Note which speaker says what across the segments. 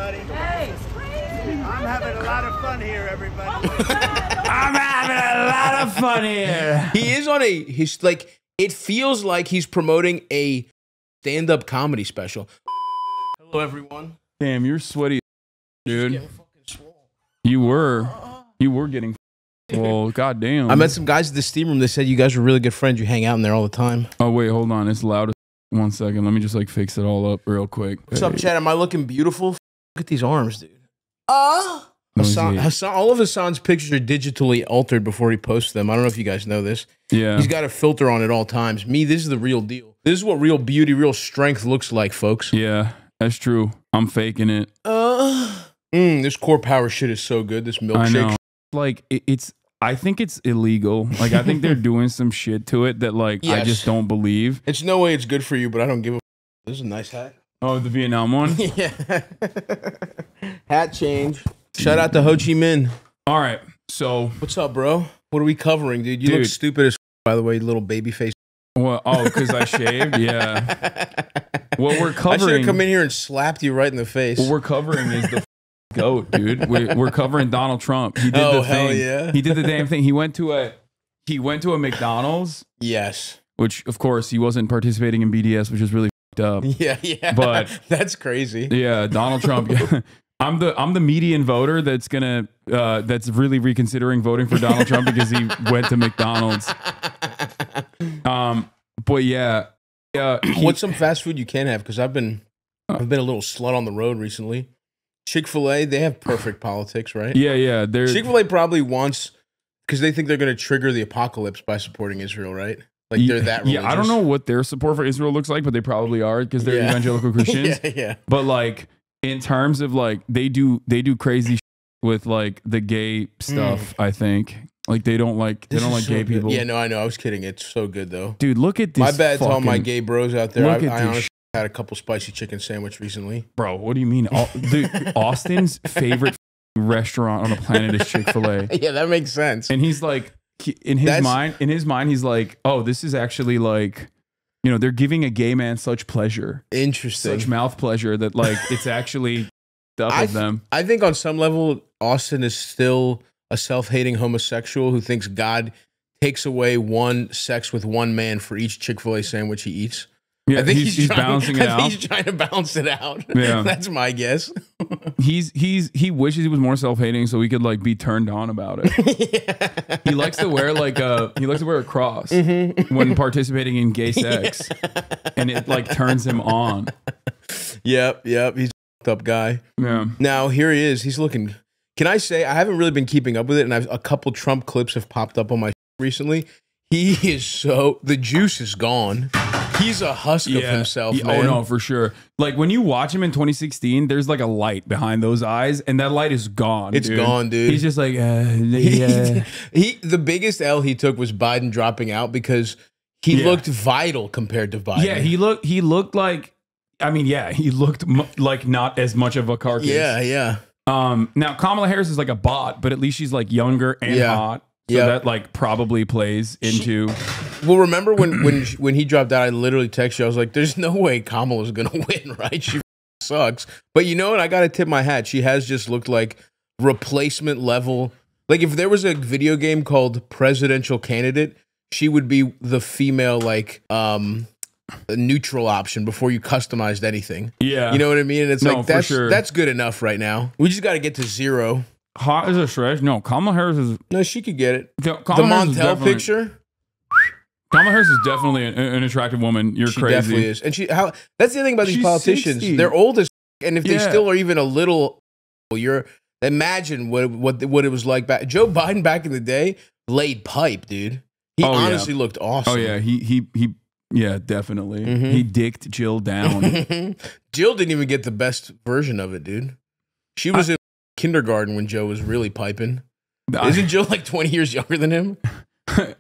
Speaker 1: everybody. Hey, I'm having a lot of fun here, everybody.
Speaker 2: I'm having a lot of fun here.
Speaker 3: He is on a, he's like, it feels like he's promoting a stand-up comedy special. Hello, everyone.
Speaker 2: Damn, you're sweaty, dude. You were getting well, goddamn.
Speaker 3: I met some guys at the steam room that said you guys were really good friends. You hang out in there all the time.
Speaker 2: Oh, wait, hold on. It's loud. 1 second. Let me just like fix it all up real quick.
Speaker 3: What's up, Chad? Am I looking beautiful? Look at these arms, dude. Hassan, all of Hassan's pictures are digitally altered before he posts them. I don't know if you guys know this.
Speaker 2: Yeah.
Speaker 3: He's got a filter on at all times. Me, this is the real deal. This is what real beauty, real strength looks like, folks.
Speaker 2: Yeah, that's true. I'm faking it.
Speaker 3: This core power shit is so good. This milkshake.
Speaker 2: I know. Like, I think it's illegal. Like, I think they're doing some shit to it that, like,
Speaker 3: Yes.
Speaker 2: I just don't believe.
Speaker 3: It's no way it's good for you, but I don't give a. This is a nice hat.
Speaker 2: Oh, the Vietnam one?
Speaker 3: Yeah. Hat change. Shout out to Ho Chi Minh.
Speaker 2: All right. So.
Speaker 3: What's up, bro? What are we covering, dude? You look stupid as by the way, little baby face.
Speaker 2: Well, oh, because I shaved? Yeah. What we're covering.
Speaker 3: I should have come in here and slapped you right in the face.
Speaker 2: What we're covering is the GOAT, dude. We're covering Donald Trump. He did the thing.
Speaker 3: Hell yeah.
Speaker 2: He did the damn thing. He went to a McDonald's.
Speaker 3: Yes.
Speaker 2: Which, of course, he wasn't participating in BDS, which is really fucked up.
Speaker 3: Yeah.
Speaker 2: But
Speaker 3: that's crazy.
Speaker 2: Yeah, Donald Trump. I'm the median voter that's really reconsidering voting for Donald Trump because he went to McDonald's. But yeah.
Speaker 3: What's some fast food you can have? Because I've been a little slut on the road recently. Chick-fil-A, they have perfect politics, right?
Speaker 2: Yeah.
Speaker 3: Chick-fil-A probably wants, because they think they're going to trigger the apocalypse by supporting Israel, right? Like they're that religious.
Speaker 2: Yeah, I don't know what their support for Israel looks like, but they probably are because they're evangelical Christians.
Speaker 3: Yeah.
Speaker 2: But like in terms of like they do crazy shit with like the gay stuff. I think like they don't like gay people.
Speaker 3: Yeah, no, I know. I was kidding. It's so good though,
Speaker 2: dude. Look at this.
Speaker 3: My bad to all my gay bros out there. I honestly had a couple spicy chicken sandwich recently.
Speaker 2: Bro, what do you mean? Austin's favorite restaurant on the planet is Chick-fil-A.
Speaker 3: Yeah, that makes sense.
Speaker 2: And he's like, in his mind, he's like, oh, this is actually like, you know, they're giving a gay man such pleasure.
Speaker 3: Interesting.
Speaker 2: Such mouth pleasure that like it's actually up of them.
Speaker 3: I think on some level, Austin is still a self-hating homosexual who thinks God takes away one sex with one man for each Chick-fil-A sandwich he eats.
Speaker 2: Yeah, I think he's balancing it out.
Speaker 3: He's trying to balance it out.
Speaker 2: Yeah.
Speaker 3: That's my guess.
Speaker 2: He wishes he was more self-hating so he could like be turned on about it. Yeah. He likes to wear a cross when participating in gay sex. And it like turns him on.
Speaker 3: Yep. He's a fucked up guy.
Speaker 2: Yeah.
Speaker 3: Now here he is. He's looking. Can I say I haven't really been keeping up with it, and a couple Trump clips have popped up on my recently. He is the juice is gone. He's a husk of himself, man.
Speaker 2: Oh, no, for sure. Like, when you watch him in 2016, there's, like, a light behind those eyes, and that light is gone,
Speaker 3: It's gone, dude.
Speaker 2: He's just like,
Speaker 3: The biggest L he took was Biden dropping out because he looked vital compared to Biden.
Speaker 2: Yeah, he looked like, I mean, yeah, he looked like not as much of a carcass.
Speaker 3: Yeah.
Speaker 2: Now, Kamala Harris is like a bot, but at least she's, like, younger and hot. So that, like, probably plays into...
Speaker 3: Well, remember when he dropped out, I literally texted you. I was like, there's no way Kamala's going to win, right? She sucks. But you know what? I got to tip my hat. She has just looked like replacement level. Like, if there was a video game called Presidential Candidate, she would be the female, like, neutral option before you customized anything.
Speaker 2: Yeah.
Speaker 3: You know what I mean? And it's like,
Speaker 2: sure.
Speaker 3: that's good enough right now. We just got to get to 0.
Speaker 2: Hot as a stretch? No, Kamala Harris is...
Speaker 3: No, she could get it.
Speaker 2: The
Speaker 3: Montel picture...
Speaker 2: Kamala Harris is definitely an attractive woman. She crazy.
Speaker 3: Definitely is. And that's the thing about these politicians. 60. They're old as and if they still are even a little, imagine what it was like back. Joe Biden back in the day laid pipe, dude. He honestly looked awesome.
Speaker 2: Oh yeah, he definitely. He dicked Jill down.
Speaker 3: Jill didn't even get the best version of it, dude. She was in kindergarten when Joe was really piping. Isn't Jill like 20 years younger than him?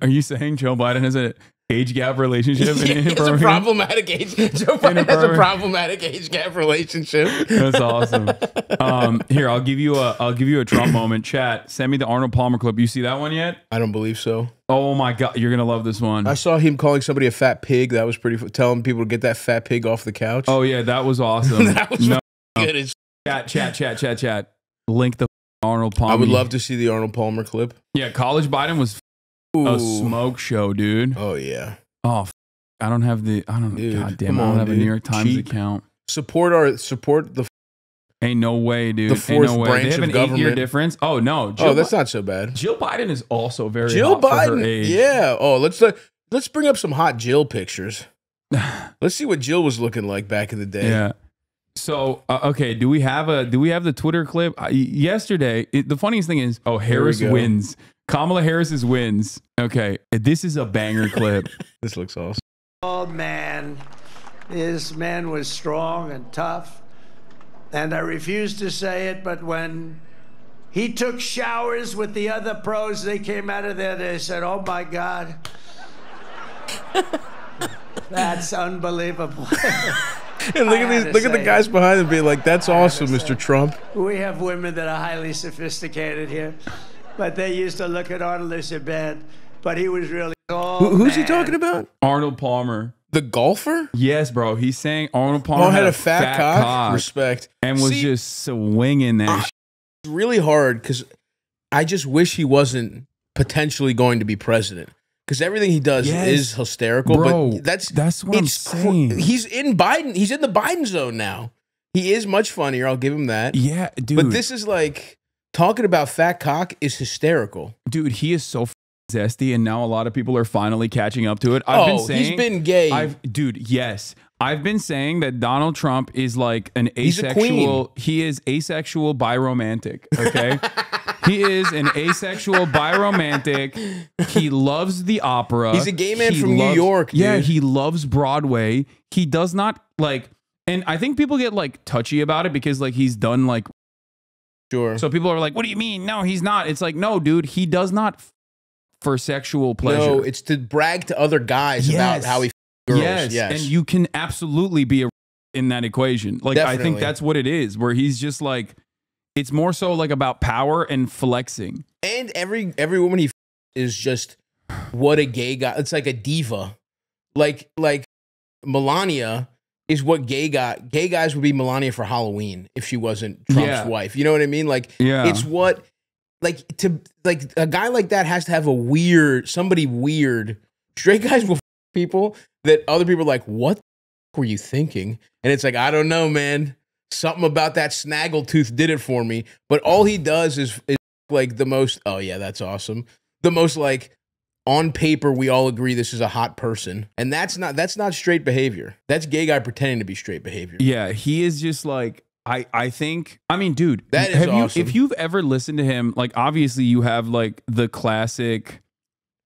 Speaker 2: Are you saying Joe Biden has an age gap relationship?
Speaker 3: It's a problematic age. Joe Biden has a problematic age gap relationship.
Speaker 2: That's awesome. Here, I'll give you a Trump moment. Chat, send me the Arnold Palmer clip. You see that one yet?
Speaker 3: I don't believe so.
Speaker 2: Oh my God, you're gonna love this one.
Speaker 3: I saw him calling somebody a fat pig. That was telling people to get that fat pig off the couch.
Speaker 2: Oh yeah, that was awesome.
Speaker 3: That was good as
Speaker 2: Chat. Link the Arnold Palmer.
Speaker 3: I would love to see the Arnold Palmer clip.
Speaker 2: Yeah, College Biden was a smoke show, dude.
Speaker 3: Oh yeah.
Speaker 2: Oh, I don't have the. I don't.
Speaker 3: Dude,
Speaker 2: God damn, I don't have a New York Times account.
Speaker 3: Support the.
Speaker 2: Ain't no way, dude.
Speaker 3: The fourth
Speaker 2: Ain't no way.
Speaker 3: branch
Speaker 2: They have
Speaker 3: of
Speaker 2: an
Speaker 3: government.
Speaker 2: 8-year difference. Oh no.
Speaker 3: That's not so bad.
Speaker 2: Jill Biden is also very
Speaker 3: Jill
Speaker 2: hot for her
Speaker 3: Biden.
Speaker 2: age.
Speaker 3: Yeah. Oh, let's bring up some hot Jill pictures. Let's see what Jill was looking like back in the day.
Speaker 2: Yeah. So okay, do we have the Twitter clip? Yesterday, the funniest thing is, Harris wins. Kamala Harris's wins. Okay, this is a banger clip.
Speaker 3: This looks awesome.
Speaker 1: Old man. This man was strong and tough. And I refuse to say it, but when he took showers with the other pros, they came out of there, they said, oh my God. That's unbelievable.
Speaker 3: And look at the guys behind him being like, that's awesome, Mr. Trump.
Speaker 1: We have women that are highly sophisticated here, but they used to look at Arnold as a bad, but he was really
Speaker 3: Who's he talking about?
Speaker 2: Arnold Palmer.
Speaker 3: The golfer?
Speaker 2: Yes, bro. He's saying Arnold Palmer
Speaker 3: had a fat cock. Respect.
Speaker 2: And was just swinging that shit.
Speaker 3: It's really hard because I just wish he wasn't potentially going to be president. Because everything he does is hysterical.
Speaker 2: Bro,
Speaker 3: but
Speaker 2: that's what I'm saying.
Speaker 3: He's in the Biden zone now. He is much funnier. I'll give him that.
Speaker 2: Yeah, dude.
Speaker 3: But this is like, talking about fat cock is hysterical.
Speaker 2: Dude, he is so zesty, and now a lot of people are finally catching up to it. I've been saying,
Speaker 3: he's been gay.
Speaker 2: Dude, yes. I've been saying that Donald Trump is like an asexual. He is asexual biromantic. Okay. He is an asexual biromantic. He loves the opera.
Speaker 3: He's a gay man from New York, dude.
Speaker 2: Yeah, he loves Broadway. He does not like, and I think people get like touchy about it because like he's done like.
Speaker 3: Sure.
Speaker 2: So people are like, what do you mean? No, he's not. It's like, no, dude, he does not for sexual pleasure.
Speaker 3: No, it's to brag to other guys about how he girls. Yes.
Speaker 2: And you can absolutely be in that equation. Like,
Speaker 3: Definitely.
Speaker 2: I think that's what it is, where he's just like, it's more so like about power and flexing.
Speaker 3: And every woman he is just what a gay guy. It's like a diva. Like Melania is what gay guys would be Melania for Halloween if she wasn't Trump's wife. You know what I mean? Like, it's what, like a guy like that has to have somebody weird. Straight guys will people that other people are like, what the were you thinking? And it's like, I don't know, man. Something about that snaggletooth did it for me. But all he does is like the most, oh yeah, that's awesome. The most like, on paper, we all agree this is a hot person. And that's not straight behavior. That's gay guy pretending to be straight behavior.
Speaker 2: Yeah, he is just like, I think, I mean, dude,
Speaker 3: that is awesome.
Speaker 2: If you've ever listened to him, like obviously you have like the classic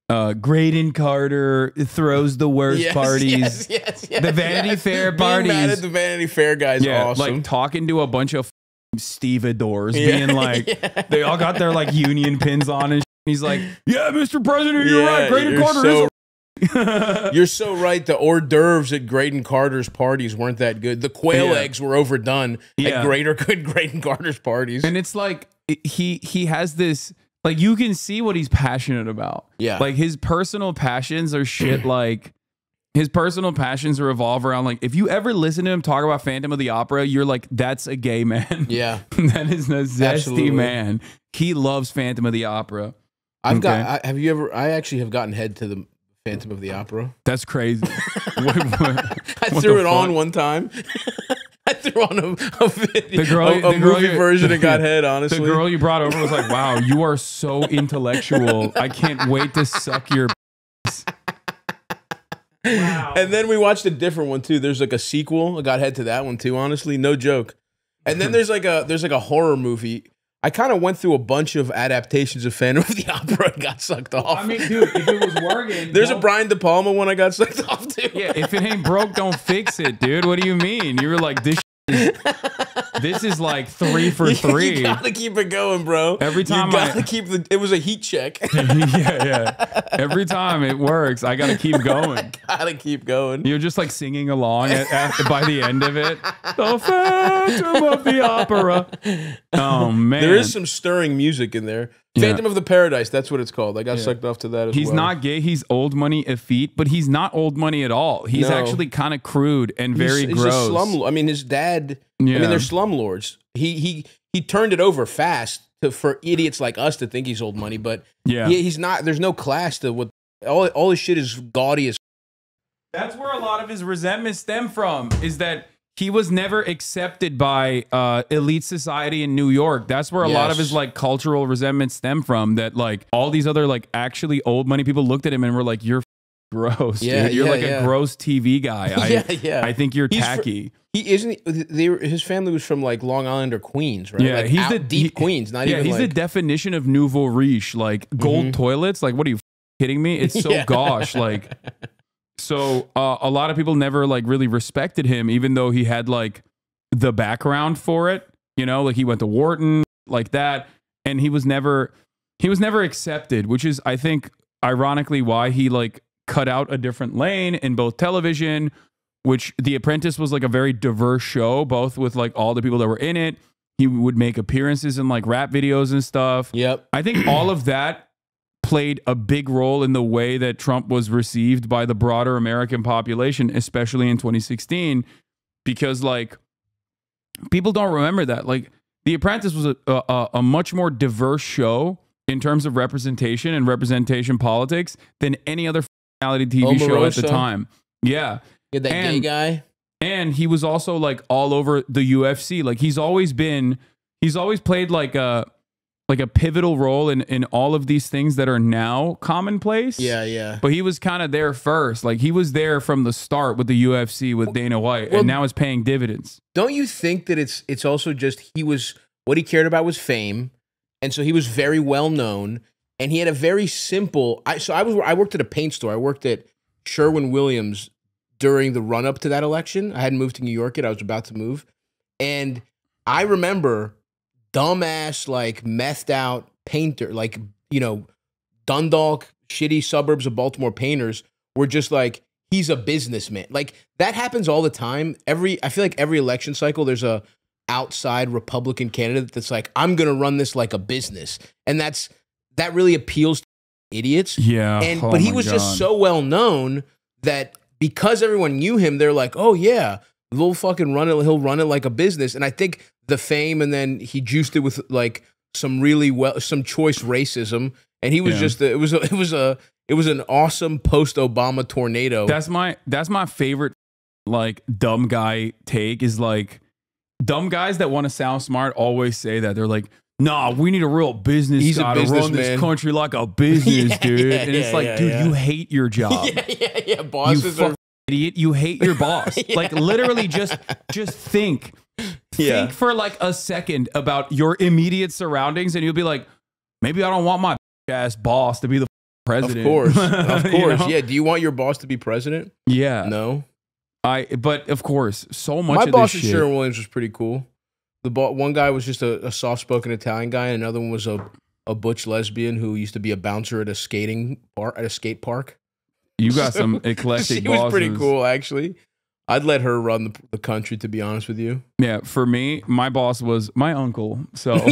Speaker 2: Graydon Carter throws the worst parties.
Speaker 3: Yes,
Speaker 2: the Vanity Fair parties.
Speaker 3: Being mad at the Vanity Fair guys, awesome.
Speaker 2: Like talking to a bunch of stevedores, being like, they all got their like union pins on and shit. He's like, yeah, Mr. President, you're right. Graydon Carter is
Speaker 3: you're so right. The hors d'oeuvres at Graydon Carter's parties weren't that good. The quail eggs were overdone at Graydon Carter's parties.
Speaker 2: And it's like he has this, like, you can see what he's passionate about.
Speaker 3: Yeah.
Speaker 2: Like his personal passions are shit like his personal passions revolve around like, if you ever listen to him talk about Phantom of the Opera, you're like, that's a gay man.
Speaker 3: Yeah.
Speaker 2: That is a zesty man. He loves Phantom of the Opera.
Speaker 3: I actually have gotten head to the Phantom of the Opera.
Speaker 2: That's crazy.
Speaker 3: I threw it on one time. I threw on a video, a movie version and got head, honestly.
Speaker 2: The girl you brought over was like, wow, you are so intellectual. I can't wait to suck your
Speaker 3: Wow. And then we watched a different one too. There's like a sequel. I got head to that one too, honestly. No joke. And then there's like a horror movie. I kind of went through a bunch of adaptations of Phantom of the Opera and got sucked off.
Speaker 2: I mean, dude, if it was working...
Speaker 3: There's a Brian De Palma one I got sucked off too.
Speaker 2: Yeah, if it ain't broke, don't fix it, dude. What do you mean? You were like, this is like 3 for 3.
Speaker 3: You gotta keep it going, bro.
Speaker 2: Every time
Speaker 3: you gotta keep it was a heat check.
Speaker 2: yeah. Every time it works, I gotta keep going.
Speaker 3: I gotta keep going.
Speaker 2: You're just like singing along by the end of it. The Phantom of the Opera. Oh man,
Speaker 3: there is some stirring music in there. Phantom of the Paradise, that's what it's called. I got sucked off to that as well.
Speaker 2: He's not gay. He's old money effete, but he's not old money at all. He's actually kind of crude and very gross.
Speaker 3: Just I mean, his dad. I mean, they're slumlords. he turned it over fast for idiots like us to think he's old money, but he's not. There's no class to what all his shit is gaudy as.
Speaker 2: That's where a lot of his resentment stem from, is that he was never accepted by elite society in New York. That's where a lot of his like cultural resentment stem from, that like all these other like actually old money people looked at him and were like, you're gross, dude. You're like a gross TV guy. I think you're tacky.
Speaker 3: He isn't. His family was from like Long Island or Queens, right?
Speaker 2: Yeah,
Speaker 3: like
Speaker 2: he's
Speaker 3: deep Queens. Not even.
Speaker 2: He's
Speaker 3: like,
Speaker 2: the definition of nouveau riche. Like gold toilets. Like, what are you kidding me? It's so gauche. Like, so a lot of people never like really respected him, even though he had like the background for it. You know, like he went to Wharton, like that, and he was never accepted. Which is, I think, ironically, why he like cut out a different lane in both television. Which The Apprentice was like a very diverse show, both with like all the people that were in it. He would make appearances in like rap videos and stuff.
Speaker 3: Yep.
Speaker 2: I think all of that played a big role in the way that Trump was received by the broader American population, especially in 2016, because like people don't remember that. Like The Apprentice was a much more diverse show in terms of representation and representation politics than any other reality TV show at the time. Yeah.
Speaker 3: Yeah, that gay guy.
Speaker 2: And he was also like all over the UFC. Like he's always played like a pivotal role in all of these things that are now commonplace.
Speaker 3: Yeah, yeah.
Speaker 2: But he was kind of there first. Like he was there from the start with the UFC with Dana White, and now it's paying dividends.
Speaker 3: Don't you think that it's also just what he cared about was fame, and so he was very well known, and he had a very simple. I worked at a paint store. I worked at Sherwin-Williams during the run up to that election. I hadn't moved to New York yet. I was about to move. And I remember dumbass, like methed out painter, like, you know, Dundalk, shitty suburbs of Baltimore painters were just like, he's a businessman. Like that happens all the time. I feel like every election cycle, there's a outside Republican candidate that's like, I'm going to run this like a business. And that really appeals to idiots.
Speaker 2: Yeah.
Speaker 3: But he was just so well known that because everyone knew him, they're like, oh yeah, he'll fucking run it. He'll run it like a business. And I think the fame, and then he juiced it with like some choice racism. And he was just, it was an awesome post-Obama tornado.
Speaker 2: That's my favorite, like dumb guy take, is like dumb guys that want to sound smart always say that. They're like, nah, we need a real business guy to run this country like a business, dude. And it's like, dude, you hate your job.
Speaker 3: Yeah. Bosses are
Speaker 2: idiot. You hate your boss. Like literally just think for like a second about your immediate surroundings, and you'll be like, maybe I don't want my ass boss to be the president.
Speaker 3: Of course. Of course.
Speaker 2: You know?
Speaker 3: Yeah. Do you want your boss to be president?
Speaker 2: Yeah.
Speaker 3: No.
Speaker 2: But of course, so much
Speaker 3: my
Speaker 2: of
Speaker 3: boss
Speaker 2: this
Speaker 3: at
Speaker 2: shit.
Speaker 3: Sherwin-Williams was pretty cool. One guy was just a soft-spoken Italian guy, and another one was a butch lesbian who used to be a bouncer at a skate park.
Speaker 2: You got some eclectic bosses.
Speaker 3: She was pretty cool, actually. I'd let her run the country, to be honest with you.
Speaker 2: Yeah, for me, my boss was my uncle, so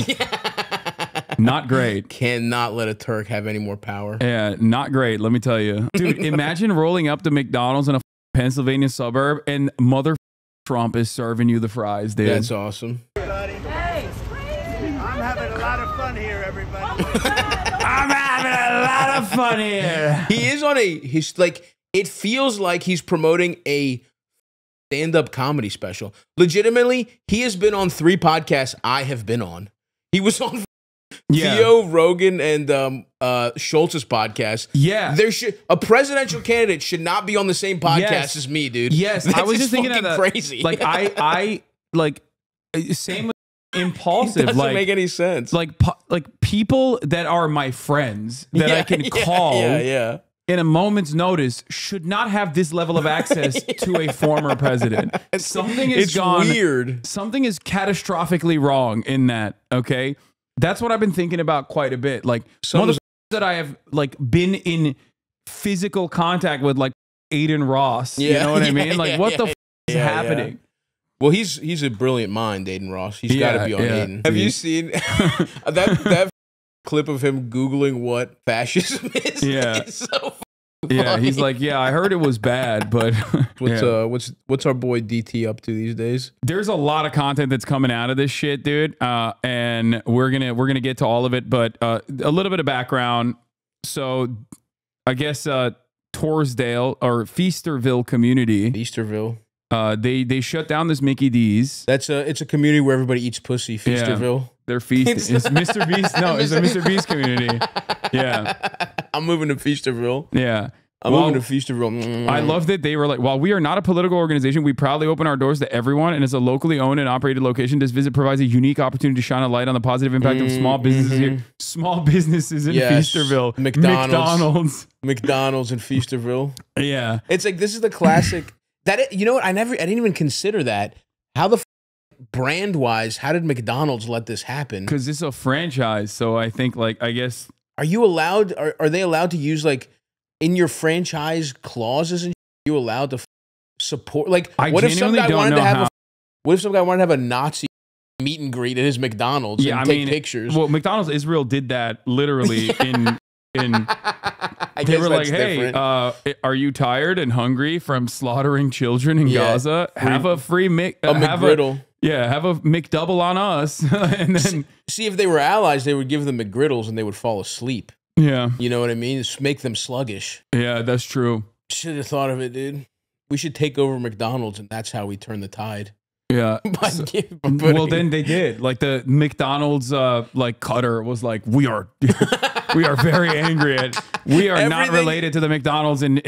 Speaker 2: not great.
Speaker 3: Cannot let a Turk have any more power.
Speaker 2: Yeah, not great, let me tell you. Dude, imagine rolling up to McDonald's in a Pennsylvania suburb and mother Trump is serving you the fries, dude.
Speaker 3: That's awesome.
Speaker 4: Hey, I'm having a lot of fun here, everybody.
Speaker 2: I'm having a lot of fun here.
Speaker 3: He is on he's like, it feels like he's promoting a stand-up comedy special. Legitimately, he has been on 3 podcasts I have been on. He was on Theo, Rogan, and Schultz's podcast.
Speaker 2: Yeah.
Speaker 3: A presidential candidate should not be on the same podcast as me, dude.
Speaker 2: Yes, I was just thinking of that.
Speaker 3: Crazy.
Speaker 2: Like I like same with impulsive.
Speaker 3: It doesn't
Speaker 2: like
Speaker 3: make any sense.
Speaker 2: Like people that are my friends that I can call in a moment's notice should not have this level of access to a former president. Something is
Speaker 3: weird.
Speaker 2: Something is catastrophically wrong in that. Okay. That's what I've been thinking about quite a bit. Like some of the that I have like been in physical contact with, like Aiden Ross. You know what I mean? Like what the f is happening?
Speaker 3: Well, he's a brilliant mind, Aiden Ross. He's got to be on Aiden. Have you seen that clip of him Googling what fascism is?
Speaker 2: Yeah.
Speaker 3: It's so
Speaker 2: Yeah, he's like, yeah, I heard it was bad, but
Speaker 3: what's our boy DT up to these days?
Speaker 2: There's a lot of content that's coming out of this shit, dude. And we're gonna get to all of it, but a little bit of background. So I guess Torresdale or Feasterville community.
Speaker 3: Feasterville.
Speaker 2: They shut down this Mickey D's.
Speaker 3: It's a community where everybody eats pussy. Feasterville.
Speaker 2: Yeah, they're feasting. It's Mr. Beast. No, it's a Mr. Beast community. Yeah.
Speaker 3: I'm moving to Feasterville.
Speaker 2: Yeah.
Speaker 3: I'm moving to Feasterville.
Speaker 2: I love that they were like, while we are not a political organization, we proudly open our doors to everyone, and as a locally owned and operated location, this visit provides a unique opportunity to shine a light on the positive impact of small businesses here. Small businesses in Feasterville. McDonald's
Speaker 3: in Feasterville.
Speaker 2: Yeah.
Speaker 3: It's like, this is the classic. You know what? I didn't even consider that. How the brand wise, how did McDonald's let this happen?
Speaker 2: Because it's a franchise, so I think I guess.
Speaker 3: Are you allowed? Are they allowed to use in your franchise clauses? And are you allowed to support? What if some guy wanted to have what if some guy wanted to have a Nazi meet and greet at his McDonald's and take pictures?
Speaker 2: Well, McDonald's Israel did that literally in. They were like, "Hey, are you tired and hungry from slaughtering children in Gaza? Have a free
Speaker 3: McGriddle.
Speaker 2: Have a McDouble on us." And then
Speaker 3: see if they were allies, they would give them McGriddles and they would fall asleep.
Speaker 2: Yeah,
Speaker 3: you know what I mean? Just make them sluggish.
Speaker 2: Yeah, that's true.
Speaker 3: Should have thought of it, dude. We should take over McDonald's, and that's how we turn the tide.
Speaker 2: Yeah. Well, then they did. Like the McDonald's cutter was like, we are very angry at. We are not related to the McDonald's in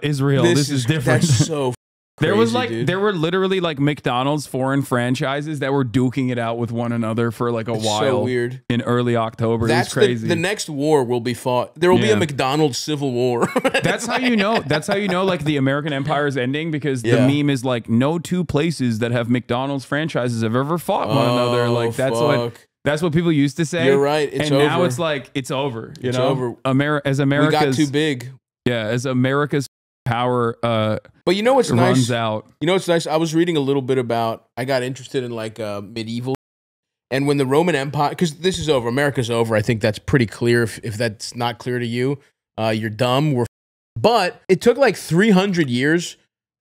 Speaker 2: Israel. This is different.
Speaker 3: That's so. Crazy,
Speaker 2: there were literally McDonald's foreign franchises that were duking it out with one another for a while.
Speaker 3: So weird.
Speaker 2: In early October. That's crazy.
Speaker 3: The next war will be fought. There will be a McDonald's civil war.
Speaker 2: That's how you know. That's how you know the American empire is ending, because the meme is no two places that have McDonald's franchises have ever fought one another. That's what people used to say.
Speaker 3: You're right. It's over.
Speaker 2: Now it's it's over.
Speaker 3: It's over.
Speaker 2: As America's,
Speaker 3: we got too big.
Speaker 2: Yeah, as America's power
Speaker 3: but you know what's nice?
Speaker 2: Runs out.
Speaker 3: You know what's nice? I was reading a little bit about, I got interested in medieval, and when the Roman Empire, because this is over, America's over. I think that's pretty clear. If that's not clear to you, you're dumb. But it took 300 years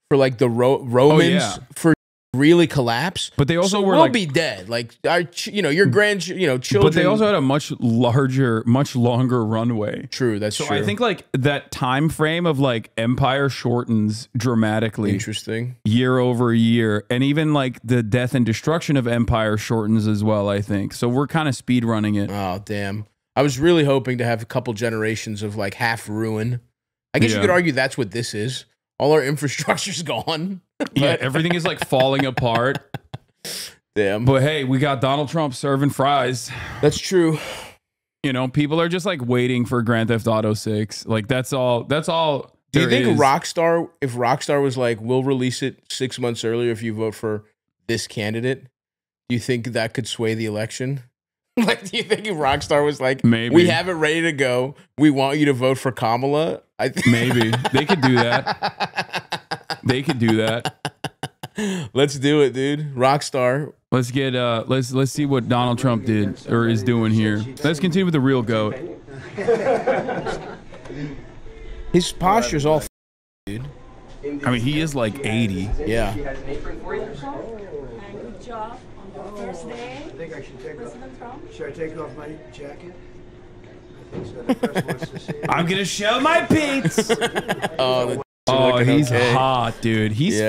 Speaker 3: for the Romans for really collapse.
Speaker 2: But they also were
Speaker 3: we'll be dead. Your children.
Speaker 2: But they also had a much longer runway.
Speaker 3: True, that's true.
Speaker 2: So I think that time frame of empire shortens dramatically.
Speaker 3: Interesting.
Speaker 2: Year over year, and even the death and destruction of empire shortens as well, I think. So we're kind of speed running it.
Speaker 3: Oh damn! I was really hoping to have a couple generations of half ruin. I guess you could argue that's what this is. All our infrastructure's gone.
Speaker 2: Yeah, everything is falling apart.
Speaker 3: Damn.
Speaker 2: But hey, we got Donald Trump serving fries.
Speaker 3: That's true.
Speaker 2: People are just waiting for Grand Theft Auto 6. That's all.
Speaker 3: Do you think Rockstar, if Rockstar was we'll release it 6 months earlier if you vote for this candidate, do you think that could sway the election? Do you think if Rockstar was
Speaker 2: maybe
Speaker 3: we have it ready to go, we want you to vote for Kamala?
Speaker 2: Maybe they could do that. They could do that.
Speaker 3: Let's do it, dude. Rockstar.
Speaker 2: Let's get let's see what Donald Trump did or is doing here. Let's continue with the real GOAT.
Speaker 3: His posture's all dude.
Speaker 2: I mean, he is 80.
Speaker 3: Yeah.
Speaker 5: Good job on the first day.
Speaker 1: I think I should take off my jacket? I think so. The press wants to see it.
Speaker 2: I'm gonna show my beats.
Speaker 3: Oh,
Speaker 2: he's hot, dude. He's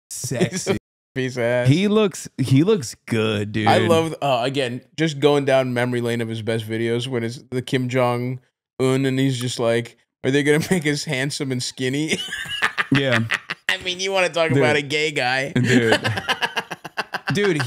Speaker 2: sexy.
Speaker 3: Piece of ass.
Speaker 2: He looks good, dude.
Speaker 3: I love again, just going down memory lane of his best videos when it's the Kim Jong Un and he's just are they gonna make us handsome and skinny?
Speaker 2: Yeah.
Speaker 3: I mean, you want to talk about a gay guy,
Speaker 2: dude.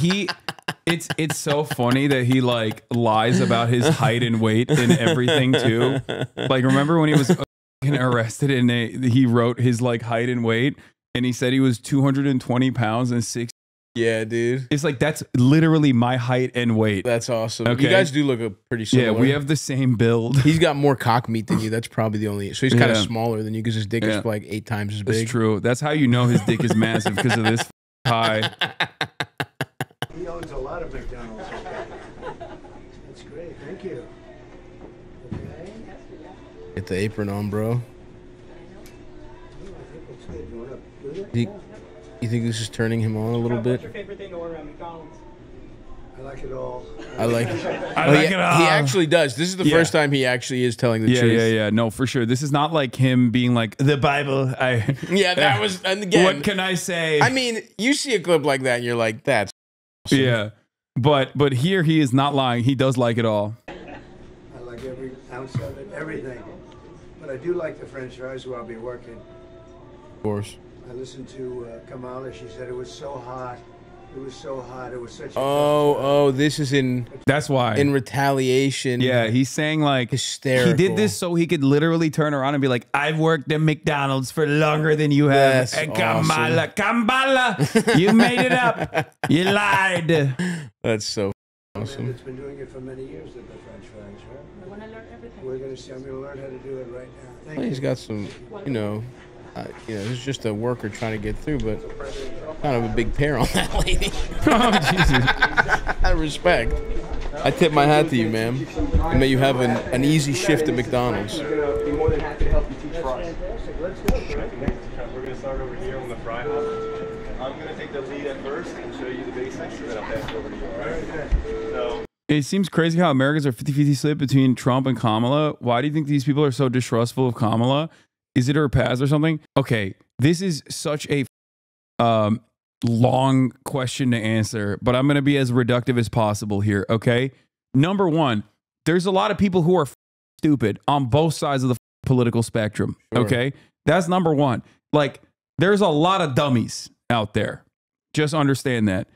Speaker 2: It's so funny that he lies about his height and weight and everything too. Remember when he was arrested and he wrote his height and weight and he said he was 220 pounds and 6.
Speaker 3: Yeah, dude.
Speaker 2: It's that's literally my height and weight.
Speaker 3: That's awesome.
Speaker 2: Okay.
Speaker 3: You guys do look pretty similar.
Speaker 2: Yeah, we have the same build.
Speaker 3: He's got more cock meat than you. That's probably the only. So he's kind of smaller than you because his dick is 8 times as big.
Speaker 2: That's true. That's how you know his dick is massive because of this high.
Speaker 1: He owns a lot of McDonald's. That's great. Thank you. Okay.
Speaker 3: Get the apron on, bro. You think this is turning him on a little
Speaker 6: What's
Speaker 3: bit?
Speaker 6: your favorite thing to order at McDonald's?
Speaker 1: I like it all.
Speaker 3: I like
Speaker 2: it all.
Speaker 3: He actually does. This is the first time he actually is telling the truth.
Speaker 2: Yeah. No, for sure. This is not like him being like, the Bible.
Speaker 3: Yeah, that was, and again.
Speaker 2: What can I say?
Speaker 3: I mean, you see a clip like that and you're like, that's awesome.
Speaker 2: Yeah. But here he is not lying. He does like it all.
Speaker 1: I like every ounce of it, everything. But I do like the French fries where I'll be working.
Speaker 3: Of course.
Speaker 1: I listened to Kamala. She said it was so hot. It was so hot. It was such a
Speaker 3: Oh, this is
Speaker 2: That's why.
Speaker 3: in retaliation.
Speaker 2: Yeah, he's saying like
Speaker 3: Hysterical.
Speaker 2: he did this so he could literally turn around and be like, I've worked at McDonald's for longer than you have.
Speaker 3: That's
Speaker 2: And
Speaker 3: awesome.
Speaker 2: Kamala, you made it up. You lied.
Speaker 3: That's so
Speaker 1: And
Speaker 3: awesome.
Speaker 1: it's been doing it for many years with the French fries, right?
Speaker 5: I want to learn everything.
Speaker 1: We're gonna see. I'm gonna learn how to do it right now. Thank
Speaker 3: Well,
Speaker 1: you.
Speaker 3: he's got some, he's just a worker trying to get through, but kind of a big pair on that lady.
Speaker 2: Oh, Jesus.
Speaker 3: I respect. I tip my hat to you, ma'am. And may you have an easy shift at McDonald's.
Speaker 7: Be more than happy to help you teach fries. We're going to start over here on the fry hub. I'm going to take the lead at first and show you the basics, and then I'll pass it over to you. All right? So.
Speaker 2: It seems crazy how Americans are 50-50 split between Trump and Kamala. Why do you think these people are so distrustful of Kamala? Is it her past or something? Okay, this is such a long question to answer, but I'm going to be as reductive as possible here, okay? Number one, there's a lot of people who are stupid on both sides of the political spectrum, okay? That's number one. Like, there's a lot of dummies out there. Just understand that.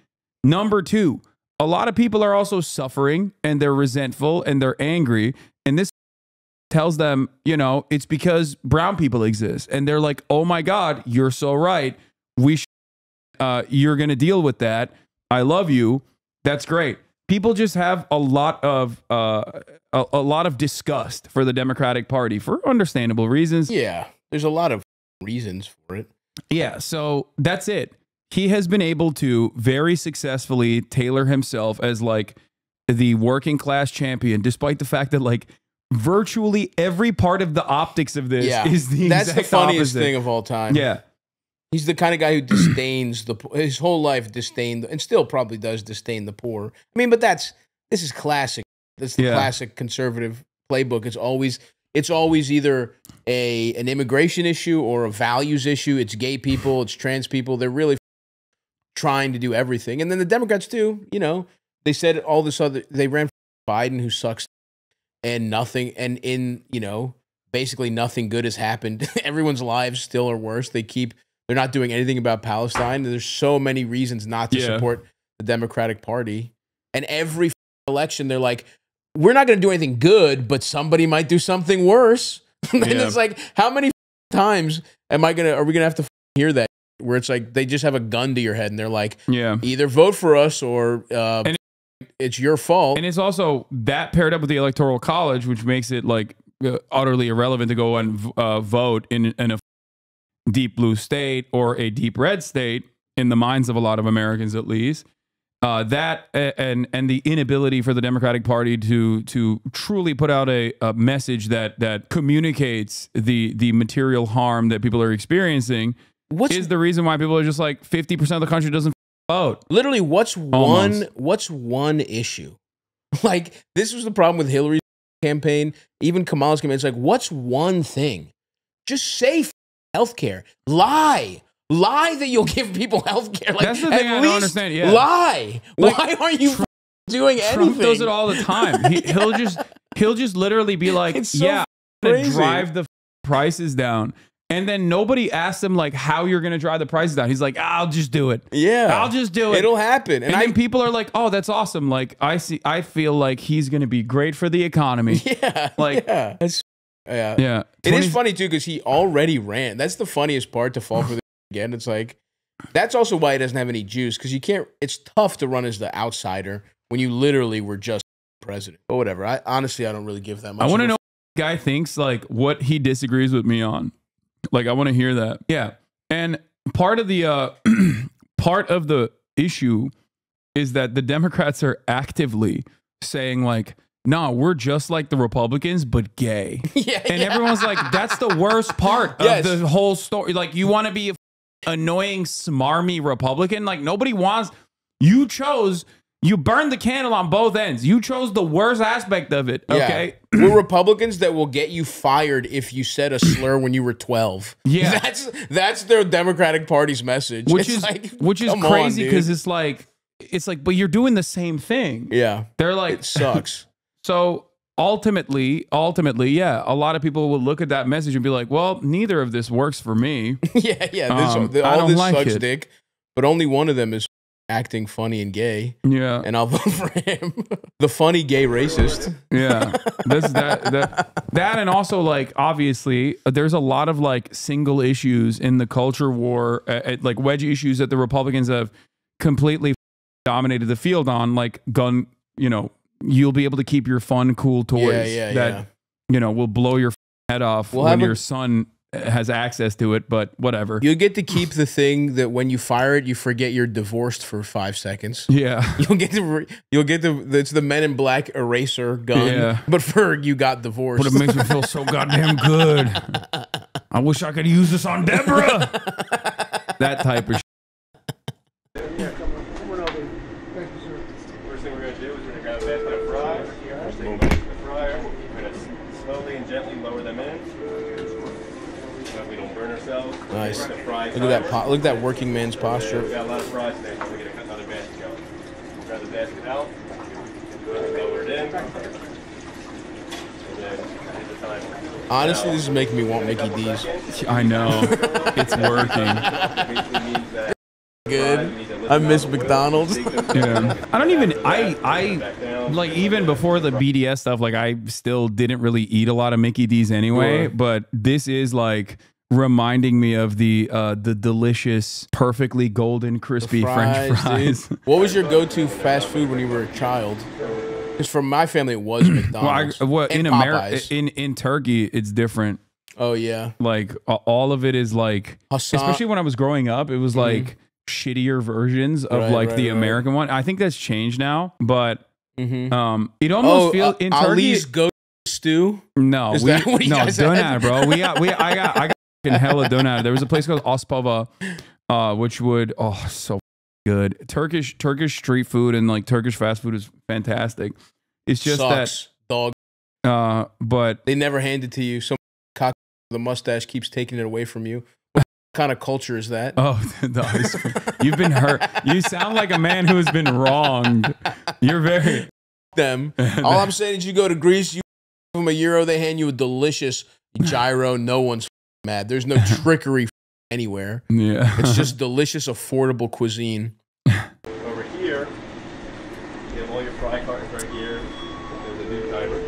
Speaker 2: Number two, a lot of people are also suffering and they're resentful and they're angry. And this tells them, it's because brown people exist. And they're like, oh my God, you're so right. You're going to deal with that. I love you. That's great. People just have a lot of disgust for the Democratic Party for understandable reasons.
Speaker 3: Yeah, there's a lot of reasons for it.
Speaker 2: Yeah, so that's it. He has been able to very successfully tailor himself as like the working class champion, despite the fact that like virtually every part of the optics of this is the
Speaker 3: That's
Speaker 2: exact
Speaker 3: the funniest
Speaker 2: opposite
Speaker 3: thing of all time.
Speaker 2: Yeah.
Speaker 3: He's the kind of guy who disdains his whole life disdained, and still probably does disdain the poor. I mean, but this is classic. That's the classic conservative playbook. It's always either an immigration issue or a values issue. It's gay people, it's trans people. They're really trying to do everything. And then the Democrats too, they said all this other, they ran for Biden, who sucks, and nothing, basically nothing good has happened. Everyone's lives still are worse. They're not doing anything about Palestine. There's so many reasons not to support the Democratic Party. And every election, they're like, we're not going to do anything good, but somebody might do something worse. And it's like, how many times are we going to have to hear that? Where it's like, they just have a gun to your head and they're like, either vote for us or it's your fault.
Speaker 2: And it's also that paired up with the Electoral College, which makes it like utterly irrelevant to go and vote in a deep blue state or a deep red state, in the minds of a lot of Americans at least. That and the inability for the Democratic Party to truly put out a message that communicates the material harm that people are experiencing is the reason why people are just like 50% of the country doesn't vote.
Speaker 3: Literally, what's one issue? Like, this was the problem with Hillary's campaign, even Kamala's campaign. It's like, what's one thing? Just say healthcare. Lie that you'll give people healthcare. Like,
Speaker 2: that's the thing I don't understand. Yeah.
Speaker 3: Lie.
Speaker 2: Like,
Speaker 3: why aren't you doing anything?
Speaker 2: Trump does it all the time. He'll just literally be like,
Speaker 3: It's so
Speaker 2: I'm gonna
Speaker 3: crazy.
Speaker 2: drive the prices down. And then nobody asks him like how you're going to drive the prices down. He's like, I'll just do it.
Speaker 3: Yeah.
Speaker 2: I'll just do it.
Speaker 3: It'll happen.
Speaker 2: And then people are like, oh, that's awesome. Like, I feel like he's going to be great for the economy.
Speaker 3: Yeah.
Speaker 2: Like,
Speaker 3: yeah.
Speaker 2: Yeah.
Speaker 3: It is funny too, because he already ran. That's the funniest part, to fall for this again. It's like, that's also why he doesn't have any juice, because you can't, it's tough to run as the outsider when you literally were just president. But whatever. Honestly, I don't really give that much.
Speaker 2: I want to know what the guy thinks, like what he disagrees with me on. Like, I want to hear that. Yeah. And part of the issue is that the Democrats are actively saying like, no, we're just like the Republicans, but gay. Everyone's like, that's the worst part of the whole story. Like, you want to be annoying, smarmy Republican. Like nobody wants. You burned the candle on both ends. You chose the worst aspect of it. Okay.
Speaker 3: Yeah. We're Republicans that will get you fired if you said a slur when you were 12.
Speaker 2: Yeah.
Speaker 3: That's their Democratic Party's message.
Speaker 2: Which is crazy because it's like, but you're doing the same thing.
Speaker 3: Yeah.
Speaker 2: They're like,
Speaker 3: it sucks.
Speaker 2: So ultimately, yeah, a lot of people will look at that message and be like, well, neither of this works for me.
Speaker 3: Yeah. All this sucks dick, but only one of them is acting funny and gay.
Speaker 2: Yeah.
Speaker 3: And I'll vote for him. The funny gay racist.
Speaker 2: Yeah. That and also like obviously there's a lot of like single issues in the culture war, like wedge issues that the Republicans have completely dominated the field on, like gun, you'll be able to keep your fun, cool toys that will blow your head off when your son has access to it, but whatever.
Speaker 3: You'll get to keep the thing that when you fire it, you forget you're divorced for 5 seconds.
Speaker 2: Yeah.
Speaker 3: You'll get it's the Men in Black eraser gun, but you got divorced.
Speaker 2: But it makes me feel so goddamn good. I wish I could use this on Deborah. That type of shit.
Speaker 7: Yeah, come on over. Thank you, sir. First thing we're going to do is we're going to grab a basket of fries. First thing we're going to the fryer. We're going to slowly and gently lower them in. So we don't burn ourselves.
Speaker 3: Nice. Look at that working man's posture.
Speaker 7: We got a lot of fries today, so we're going to cut another basket going. Grab the basket out. Lower it in. And then hit the timer.
Speaker 3: Honestly, this is making me want Mickey D's.
Speaker 2: I know. It's working.
Speaker 3: Good. I miss McDonald's.
Speaker 2: Yeah. I like even before the BDS stuff, like I still didn't really eat a lot of Mickey D's anyway, but this is like reminding me of the delicious, perfectly golden, crispy French fries.
Speaker 3: Dude. What was your go-to fast food when you were a child? Because for my family, it was McDonald's.
Speaker 2: In America, in Turkey, it's different.
Speaker 3: Oh yeah,
Speaker 2: like all of it is like, especially when I was growing up, it was like shittier versions of the American one. I think that's changed now, but it almost feels in Turkey.
Speaker 3: Ali's go stew.
Speaker 2: No, donut, bro. I got fucking hella donut. There was a place called Ospava, which would so good. Turkish street food and like Turkish fast food is fantastic. It's just
Speaker 3: dog.
Speaker 2: But
Speaker 3: they never hand it to you. Some cock with a mustache keeps taking it away from you. What kind of culture is that?
Speaker 2: Oh, you've been hurt. You sound like a man who has been wronged. You're very
Speaker 3: them. All I'm saying is, you go to Greece, you give them €1, they hand you a delicious gyro. No one's mad. There's no trickery anywhere.
Speaker 2: Yeah,
Speaker 3: it's just delicious, affordable cuisine.
Speaker 7: Over here, you have all your fry cartons right here. There's a duty timer.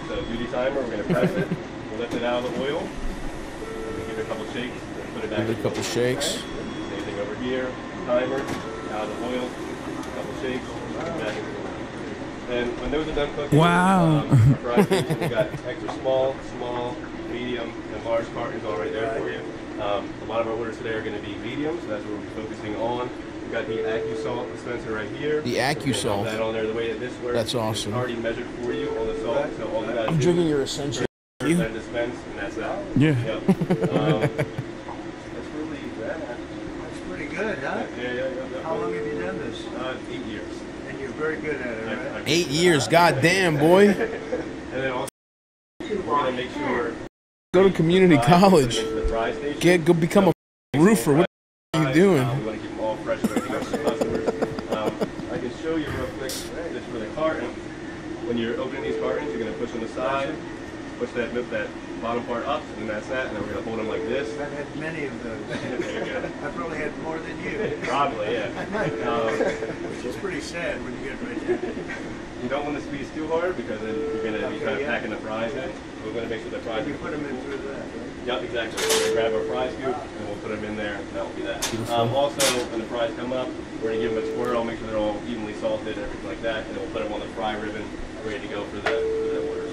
Speaker 7: So duty timer, we're gonna press it. We'll lift it out of the oil. We'll give it a couple shakes. Put it back.
Speaker 3: Give it a couple shakes.
Speaker 7: Same thing over here. Timer, out of the oil. A couple shakes. Back. And when those are done cooking,
Speaker 2: wow.
Speaker 7: Fries, we got extra small, medium, and large cartons all right there for you. A lot of our orders today are going to be medium, so that's what we'll be focusing on. We've got the AccuSalt dispenser right here.
Speaker 3: The AccuSalt.
Speaker 7: That on there, the way that this works.
Speaker 3: That's awesome.
Speaker 7: It's already measured for you on the salt, so all you got to do.
Speaker 3: I'm drinking your Essential.
Speaker 7: That dispense, and that's that.
Speaker 2: Yeah.
Speaker 7: Yep. That's really that.
Speaker 4: That's pretty good, huh?
Speaker 7: Yeah.
Speaker 4: How long have you done this?
Speaker 7: 8 years.
Speaker 4: And you're very good at it, right?
Speaker 3: 8 years, goddamn boy.
Speaker 7: And then also, we're gonna make sure.
Speaker 3: Go to community college. Go become a roofer. What are you doing?
Speaker 7: We want to keep them all fresh and ready to go to the customers. I can show you real quick just for the carton. When you're opening these cartons, you're gonna push on the side, push that bottom part up, and then that's that, and then we're gonna hold them like this.
Speaker 4: I've had many of those.
Speaker 7: There you go.
Speaker 4: I've probably had more than you.
Speaker 7: Probably, yeah.
Speaker 4: Which is pretty sad when you get right there.
Speaker 7: You don't want to squeeze too hard because then you're going to be kind of packing the fries in. We're going to make sure the fries.
Speaker 4: You put them in through that, right?
Speaker 7: Yep, exactly. We're going to grab our fry scoop and we'll put them in there. And that will be that. Also, when the fries come up, we're going to give them a twirl, make sure they're all evenly salted, everything like that, and then we'll put them on the fry ribbon, ready to go for the orders.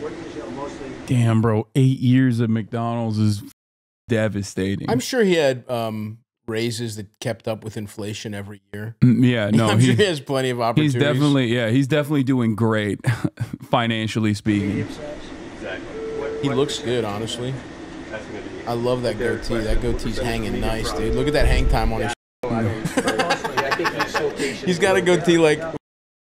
Speaker 4: What do you sell mostly?
Speaker 2: Damn, bro, 8 years at McDonald's is devastating.
Speaker 3: I'm sure he had raises that kept up with inflation every year.
Speaker 2: Yeah, no,
Speaker 3: I'm sure he has plenty of opportunities.
Speaker 2: He's definitely doing great financially speaking.
Speaker 7: Exactly.
Speaker 3: He looks good, honestly.
Speaker 7: That's going to be
Speaker 3: I love that goatee. That goatee's hanging nice, dude. Look at that hang time on his. He's got a goatee like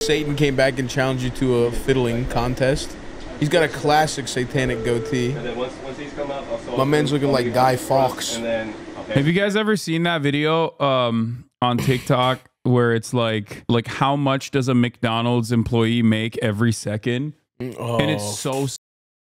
Speaker 3: Satan came back and challenged you to a fiddling contest. He's got a classic satanic goatee.
Speaker 7: And then once these come out,
Speaker 3: My man's looking like Guy Fawkes.
Speaker 7: And then,
Speaker 2: Have you guys ever seen that video on TikTok where it's like how much does a McDonald's employee make every second?
Speaker 3: Oh.
Speaker 2: And it's so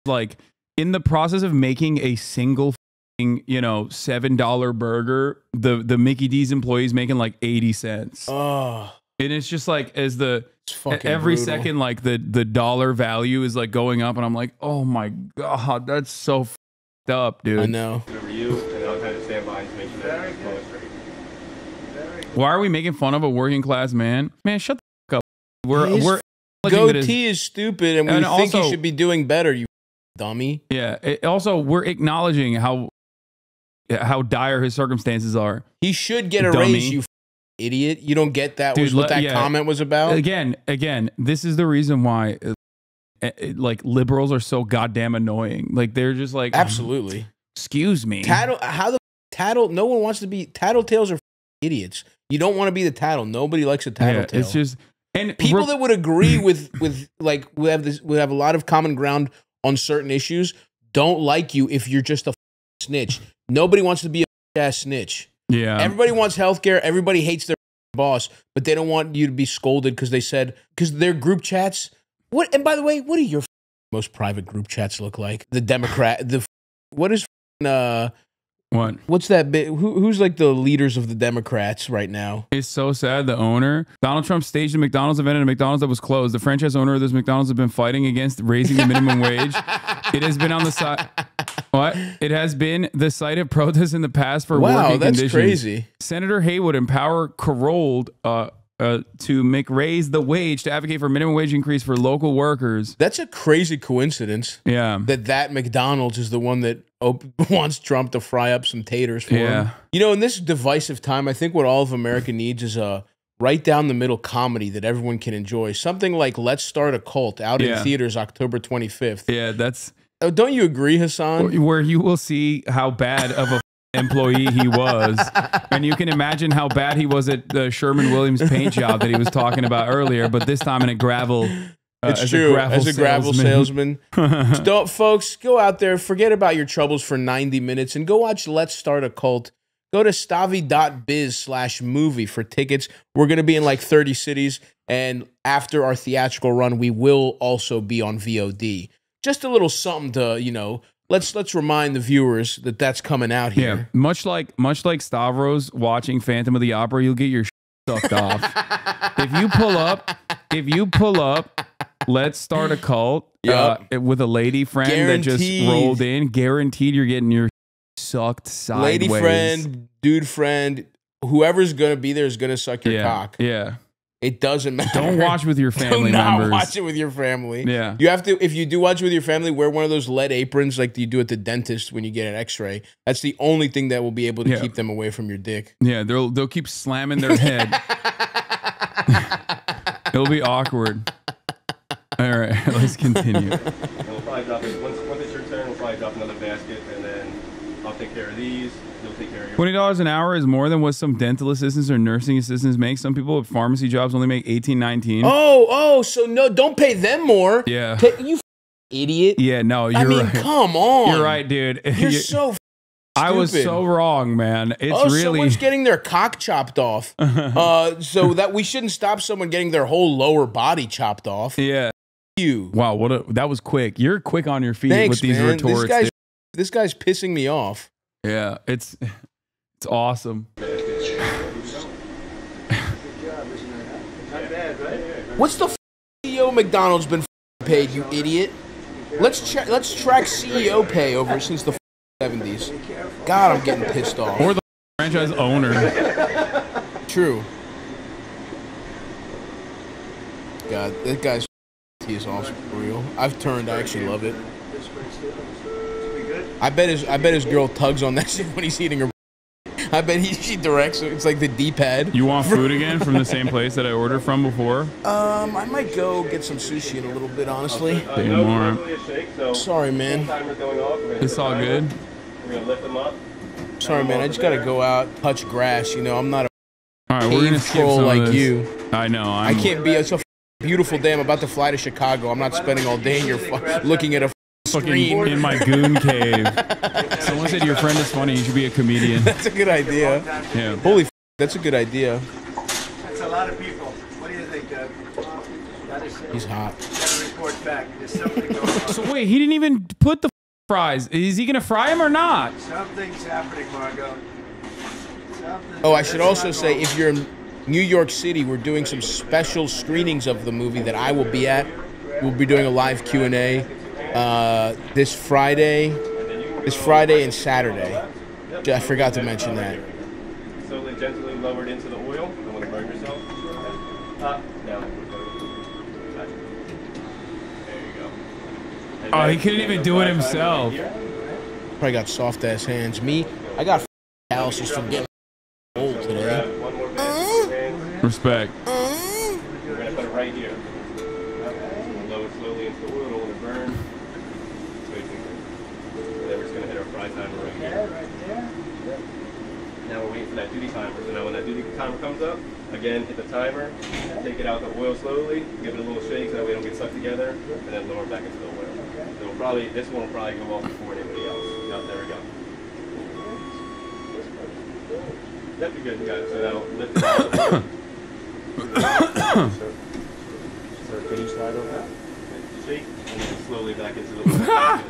Speaker 2: like in the process of making a single $7 burger, the Mickey D's employees making like 80 cents.
Speaker 3: Oh.
Speaker 2: And it's just like as every
Speaker 3: brutal.
Speaker 2: second, like the dollar value is like going up, and I'm like, oh my God, that's so f***ed up, dude.
Speaker 3: I know.
Speaker 7: over you, and I'll kind of stand by and make sure that it's going straight.
Speaker 2: Why are we making fun of a working class man? Man, shut the f*** up.
Speaker 3: His
Speaker 2: We're
Speaker 3: goatee is stupid, and we think
Speaker 2: also,
Speaker 3: he should be doing better, you dummy.
Speaker 2: Yeah. Also, we're acknowledging how dire his circumstances are.
Speaker 3: He should get a
Speaker 2: Dummy.
Speaker 3: raise, you idiot. You don't get that.
Speaker 2: Dude,
Speaker 3: Was what that
Speaker 2: yeah.
Speaker 3: comment was about?
Speaker 2: Again, this is the reason why like liberals are so goddamn annoying. Like they're just like
Speaker 3: Absolutely.
Speaker 2: Excuse me.
Speaker 3: Tattle? No one wants to be tattletales are idiots. You don't want to be the tattle. Nobody likes a tattletale.
Speaker 2: It's just and
Speaker 3: people that would agree with like we have a lot of common ground on certain issues. Don't like you if you're just a snitch. Nobody wants to be a ass snitch.
Speaker 2: Yeah.
Speaker 3: Everybody wants healthcare. Everybody hates their boss, but they don't want you to be scolded because their group chats. What? And by the way, what do your most private group chats look like? The Democrat. What is
Speaker 2: what?
Speaker 3: What's that bit? Who's like the leaders of the Democrats right now?
Speaker 2: It's so sad. The owner, Donald Trump, staged a McDonald's event at a McDonald's that was closed. The franchise owner of this McDonald's has been fighting against raising the minimum wage. It has been on the side. What? It has been the site of protests in the past for working conditions. Wow, that's
Speaker 3: crazy.
Speaker 2: Senator Haywood empowered Carold to raise the wage to advocate for minimum wage increase for local workers.
Speaker 3: That's a crazy coincidence.
Speaker 2: Yeah.
Speaker 3: That McDonald's is the one that wants Trump to fry up some taters for him. You know, in this divisive time, I think what all of America needs is a right down the middle comedy that everyone can enjoy. Something like Let's Start a Cult out in theaters October 25th.
Speaker 2: Yeah, that's...
Speaker 3: Don't you agree, Hasan?
Speaker 2: Where you will see how bad of a employee he was, and you can imagine how bad he was at the Sherman Williams paint job that he was talking about earlier, but this time in a gravel.
Speaker 3: It's true. As a gravel salesman. Don't, folks, go out there, forget about your troubles for 90 minutes, and go watch Let's Start a Cult. Go to stavi.biz/movie for tickets. We're going to be in like 30 cities, and after our theatrical run, we will also be on VOD. Just a little something to, you know, let's remind the viewers that that's coming out here.
Speaker 2: Yeah, much like Stavros watching Phantom of the Opera, you'll get your sucked off. If you pull up, Let's Start a Cult with a lady friend that just rolled in, guaranteed you're getting your sucked sideways.
Speaker 3: Lady friend, dude friend, whoever's gonna be there is gonna suck your cock.
Speaker 2: Yeah.
Speaker 3: It doesn't matter.
Speaker 2: Don't watch with your family members.
Speaker 3: Don't watch it with your family.
Speaker 2: Yeah.
Speaker 3: You have to, if you do watch it with your family, wear one of those lead aprons like you do at the dentist when you get an x-ray. That's the only thing that will be able to keep them away from your dick.
Speaker 2: Yeah, they'll keep slamming their head. It'll be awkward. All right, let's continue.
Speaker 7: And we'll probably drop it, once it's your turn, we'll probably drop another basket, and then I'll take care of these. You'll take care of your...
Speaker 2: $20 an hour is more than what some dental assistants or nursing assistants make. Some people with pharmacy jobs only make $18, $19.
Speaker 3: Oh, so no, don't pay them more.
Speaker 2: Yeah.
Speaker 3: You idiot.
Speaker 2: Yeah, no, you're right.
Speaker 3: Come on.
Speaker 2: You're right, dude.
Speaker 3: You're so stupid.
Speaker 2: I was so wrong, man. It's really...
Speaker 3: someone's getting their cock chopped off. So that we shouldn't stop someone getting their whole lower body chopped off.
Speaker 2: Yeah.
Speaker 3: You.
Speaker 2: Wow, that was quick. You're quick on your feet
Speaker 3: Thanks,
Speaker 2: with these
Speaker 3: man.
Speaker 2: retorts.
Speaker 3: This guy's pissing me off.
Speaker 2: Yeah, it's awesome.
Speaker 3: What's the CEO of McDonald's been paid, you idiot? Let's track CEO pay over since the 70s. God, I'm getting pissed off.
Speaker 2: Or the franchise owner.
Speaker 3: True. God, that guy's is awesome for real. I've turned. I actually love it. I bet his girl tugs on that shit when he's eating her. I bet she directs. It's like the D-pad.
Speaker 2: You want food again from the same place that I ordered from before?
Speaker 3: I might go get some sushi in a little bit, honestly.
Speaker 2: Sorry,
Speaker 3: man.
Speaker 2: It's all good.
Speaker 7: We're gonna lift them up.
Speaker 3: Sorry, man. I just gotta go out, touch grass. You know, I'm not a
Speaker 2: All right, we're gonna skip
Speaker 3: troll
Speaker 2: some of
Speaker 3: like
Speaker 2: this.
Speaker 3: you.
Speaker 2: I know.
Speaker 3: I can't be. It's a beautiful day. I'm about to fly to Chicago. I'm not spending all day in your looking at a
Speaker 2: fucking
Speaker 3: screen.
Speaker 2: in my goon cave. Someone said your friend is funny. You should be a comedian.
Speaker 3: That's a good idea.
Speaker 2: Yeah.
Speaker 3: Holy, that's a good idea.
Speaker 1: That's a lot of people. What do you think, Doug?
Speaker 3: He's hot.
Speaker 1: Gotta report back. There's something going on.
Speaker 2: So wait, he didn't even put the fries. Is he gonna fry them or not?
Speaker 1: Something's happening, Margot.
Speaker 3: Oh, I should also say, if you're in New York City, we're doing some special screenings of the movie that I will be at. We'll be doing a live Q&A this Friday and Saturday. I forgot to mention that.
Speaker 7: Slowly, gently lowered into the oil. Don't want to burn yourself. Up, down. There you go. And
Speaker 2: Oh,
Speaker 7: then
Speaker 2: he couldn't even do it himself.
Speaker 3: Probably got soft ass hands. Me, I got calluses from getting old today.
Speaker 7: One more bit.
Speaker 2: Respect.
Speaker 7: We're gonna put it right here. Lower slowly into the oil. Don't want to burn. And then we're just gonna hit our fry timer right here. Now we're waiting for that duty timer. So now when that duty timer comes up, again hit the timer, take it out the oil slowly, give it a little shake so that we don't get stuck together, and then lower it back into the oil. So we'll probably, this one will probably go off before anybody else. Yep, there we go. Yep, you're good. You got it. So now lift it out. Sir, can you slide over that? Shake, and then slowly back into the oil.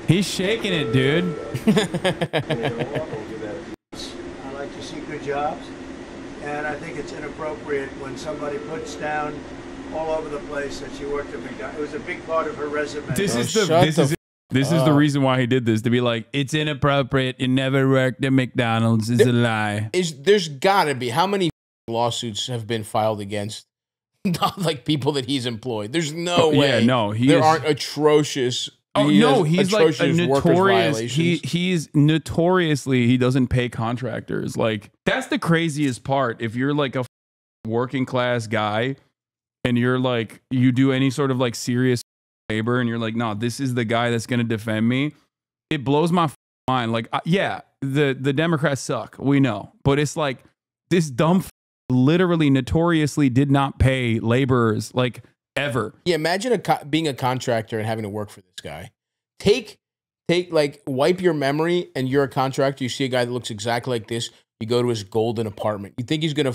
Speaker 2: He's shaking it, dude.
Speaker 1: I like to see good jobs, and I think it's inappropriate when somebody puts down all over the place that she worked at McDonald's. It was a big part of her resume.
Speaker 2: This is
Speaker 3: This
Speaker 2: the reason why he did this, to be like, it's inappropriate. It never worked at McDonald's. It's a lie.
Speaker 3: There's gotta be, how many lawsuits have been filed against not like people that he's employed? There's no way.
Speaker 2: Yeah, no,
Speaker 3: there aren't atrocious.
Speaker 2: Oh no, he's like a notorious.
Speaker 3: He's
Speaker 2: He's notoriously, he doesn't pay contractors. Like, that's the craziest part. If you're like a working class guy and you're like, you do any sort of like serious labor and you're like, no, this is the guy that's gonna defend me. It blows my mind. Like, yeah, the Democrats suck. We know, but it's like this dumb literally notoriously did not pay laborers like ever.
Speaker 3: Yeah, imagine being a contractor and having to work for this guy. Take like, wipe your memory, and you're a contractor. You see a guy that looks exactly like this. You go to his golden apartment. You think he's gonna?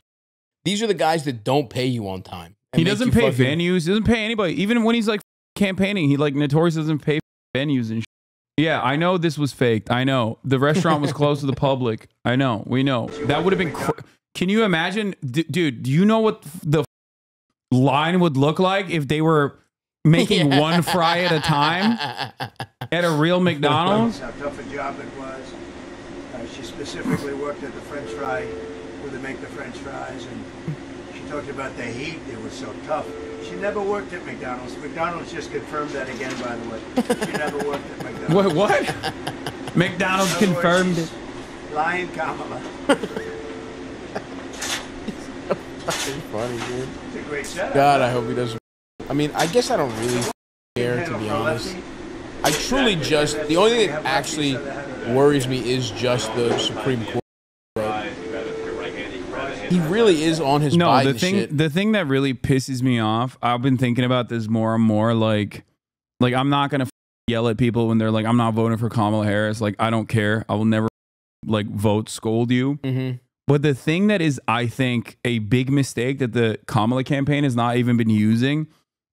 Speaker 3: These are the guys that don't pay you on time.
Speaker 2: He doesn't pay venues. He doesn't pay anybody. Even when he's like campaigning, he like notoriously doesn't pay venues and shit. Yeah, I know this was faked. I know the restaurant was closed to the public. I know. We know that would have been. Can you imagine, dude? Do you know what the line would look like if they were making one fry at a time at a real McDonald's?
Speaker 1: How tough a job it was. She specifically worked at the French fry, where they make the French fries, and she talked about the heat. It was so tough. She never worked at McDonald's. McDonald's just confirmed that again, by the way. She never worked at McDonald's.
Speaker 2: What? McDonald's confirmed it.
Speaker 1: Lying Kamala.
Speaker 3: Funny, dude.
Speaker 1: It's a great setup.
Speaker 3: God, I hope he doesn't. I mean, I guess I don't really care, to be honest. I truly just, the only thing that actually worries me is just the Supreme Court. He really is on his Biden shit.
Speaker 2: The thing that really pisses me off, I've been thinking about this more and more, like I'm not gonna yell at people when they're like, I'm not voting for Kamala Harris. Like, I don't care. I will never like vote scold you.
Speaker 3: Mm-hmm.
Speaker 2: But the thing that is, I think, a big mistake that the Kamala campaign has not even been using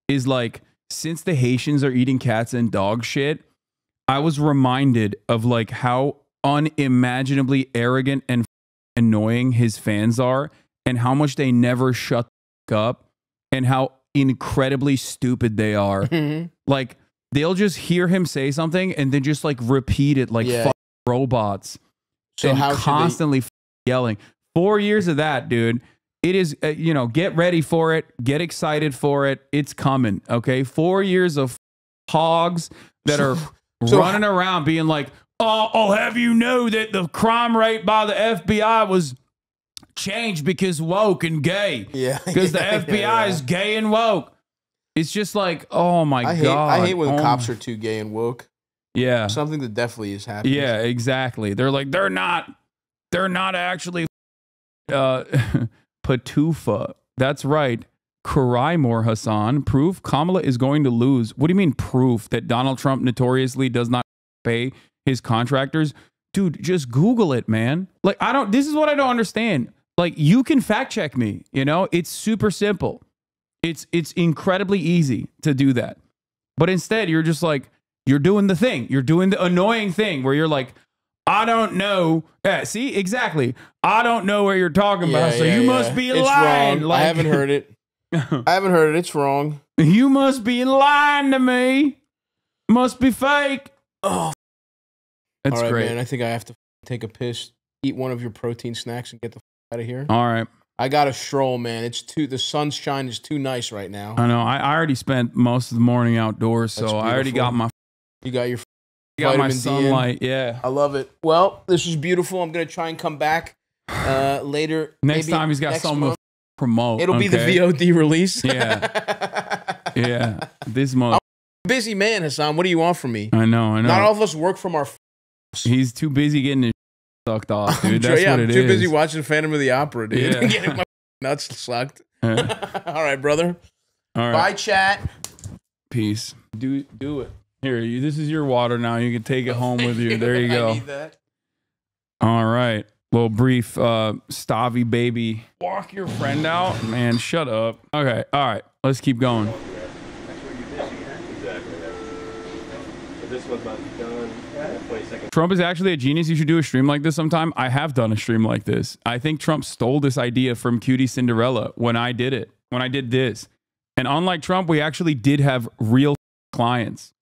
Speaker 2: is like, since the Haitians are eating cats and dog shit, I was reminded of like how unimaginably arrogant and annoying his fans are, and how much they never shut the up, and how incredibly stupid they are.
Speaker 3: Mm-hmm.
Speaker 2: Like, they'll just hear him say something and then just like repeat it like robots.
Speaker 3: So
Speaker 2: and
Speaker 3: how
Speaker 2: constantly yelling. 4 years of that, dude. It is, get ready for it. Get excited for it. It's coming. Okay. 4 years of hogs that are running around being like, oh, I'll have you know that the crime rate by the FBI was changed because woke and gay.
Speaker 3: Yeah.
Speaker 2: Because the FBI is gay and woke. It's just like, oh my God.
Speaker 3: I hate when cops are too gay and woke.
Speaker 2: Yeah.
Speaker 3: Something that definitely is happening.
Speaker 2: Yeah, exactly. They're like, they're not actually Patufa. That's right. Cry more, Hasan. Proof Kamala is going to lose. What do you mean proof that Donald Trump notoriously does not pay his contractors? Dude, just Google it, man. Like, this is what I don't understand. Like, you can fact check me, you know? It's super simple. It's incredibly easy to do that. But instead, you're just like, you're doing the thing. You're doing the annoying thing where you're like, I don't know. Yeah, see, exactly. I don't know what you're talking about. So you must be lying.
Speaker 3: Wrong.
Speaker 2: Like,
Speaker 3: I haven't heard it. I haven't heard it. It's wrong.
Speaker 2: You must be lying to me. Must be fake. Oh, that's
Speaker 3: all right,
Speaker 2: great.
Speaker 3: Man, I think I have to take a piss, eat one of your protein snacks, and get the out of here.
Speaker 2: All right.
Speaker 3: I got to stroll, man. The sunshine is too nice right now.
Speaker 2: I know. I already spent most of the morning outdoors, so I already got my.
Speaker 3: You got your.
Speaker 2: Got my
Speaker 3: vitamin D
Speaker 2: sunlight.
Speaker 3: in.
Speaker 2: Yeah.
Speaker 3: I love it. Well, this was beautiful. I'm gonna try and come back later.
Speaker 2: Next time he's got something to promote.
Speaker 3: It'll be the VOD release.
Speaker 2: Yeah. Yeah. This month.
Speaker 3: I'm a busy man, Hasan. What do you want from me?
Speaker 2: I know.
Speaker 3: Not all of us work from our.
Speaker 2: He's too busy getting his sucked off, dude. That's what it is.
Speaker 3: I'm too busy watching Phantom of the Opera, dude.
Speaker 2: Yeah.
Speaker 3: Getting my nuts sucked. All right, brother.
Speaker 2: All right.
Speaker 3: Bye, chat.
Speaker 2: Peace. Do it. Here, this is your water now. You can take it home with you. There you go.
Speaker 3: I need that.
Speaker 2: All right. Little brief Stavy baby. Walk your friend out. Man, shut up. Okay. All right. Let's keep going.
Speaker 7: That's where you're busy, huh? Exactly. So this one's about to be done. 20 seconds.
Speaker 2: Trump is actually a genius. You should do a stream like this sometime. I have done a stream like this. I think Trump stole this idea from Cutie Cinderella when I did it. When I did this. And unlike Trump, we actually did have real clients.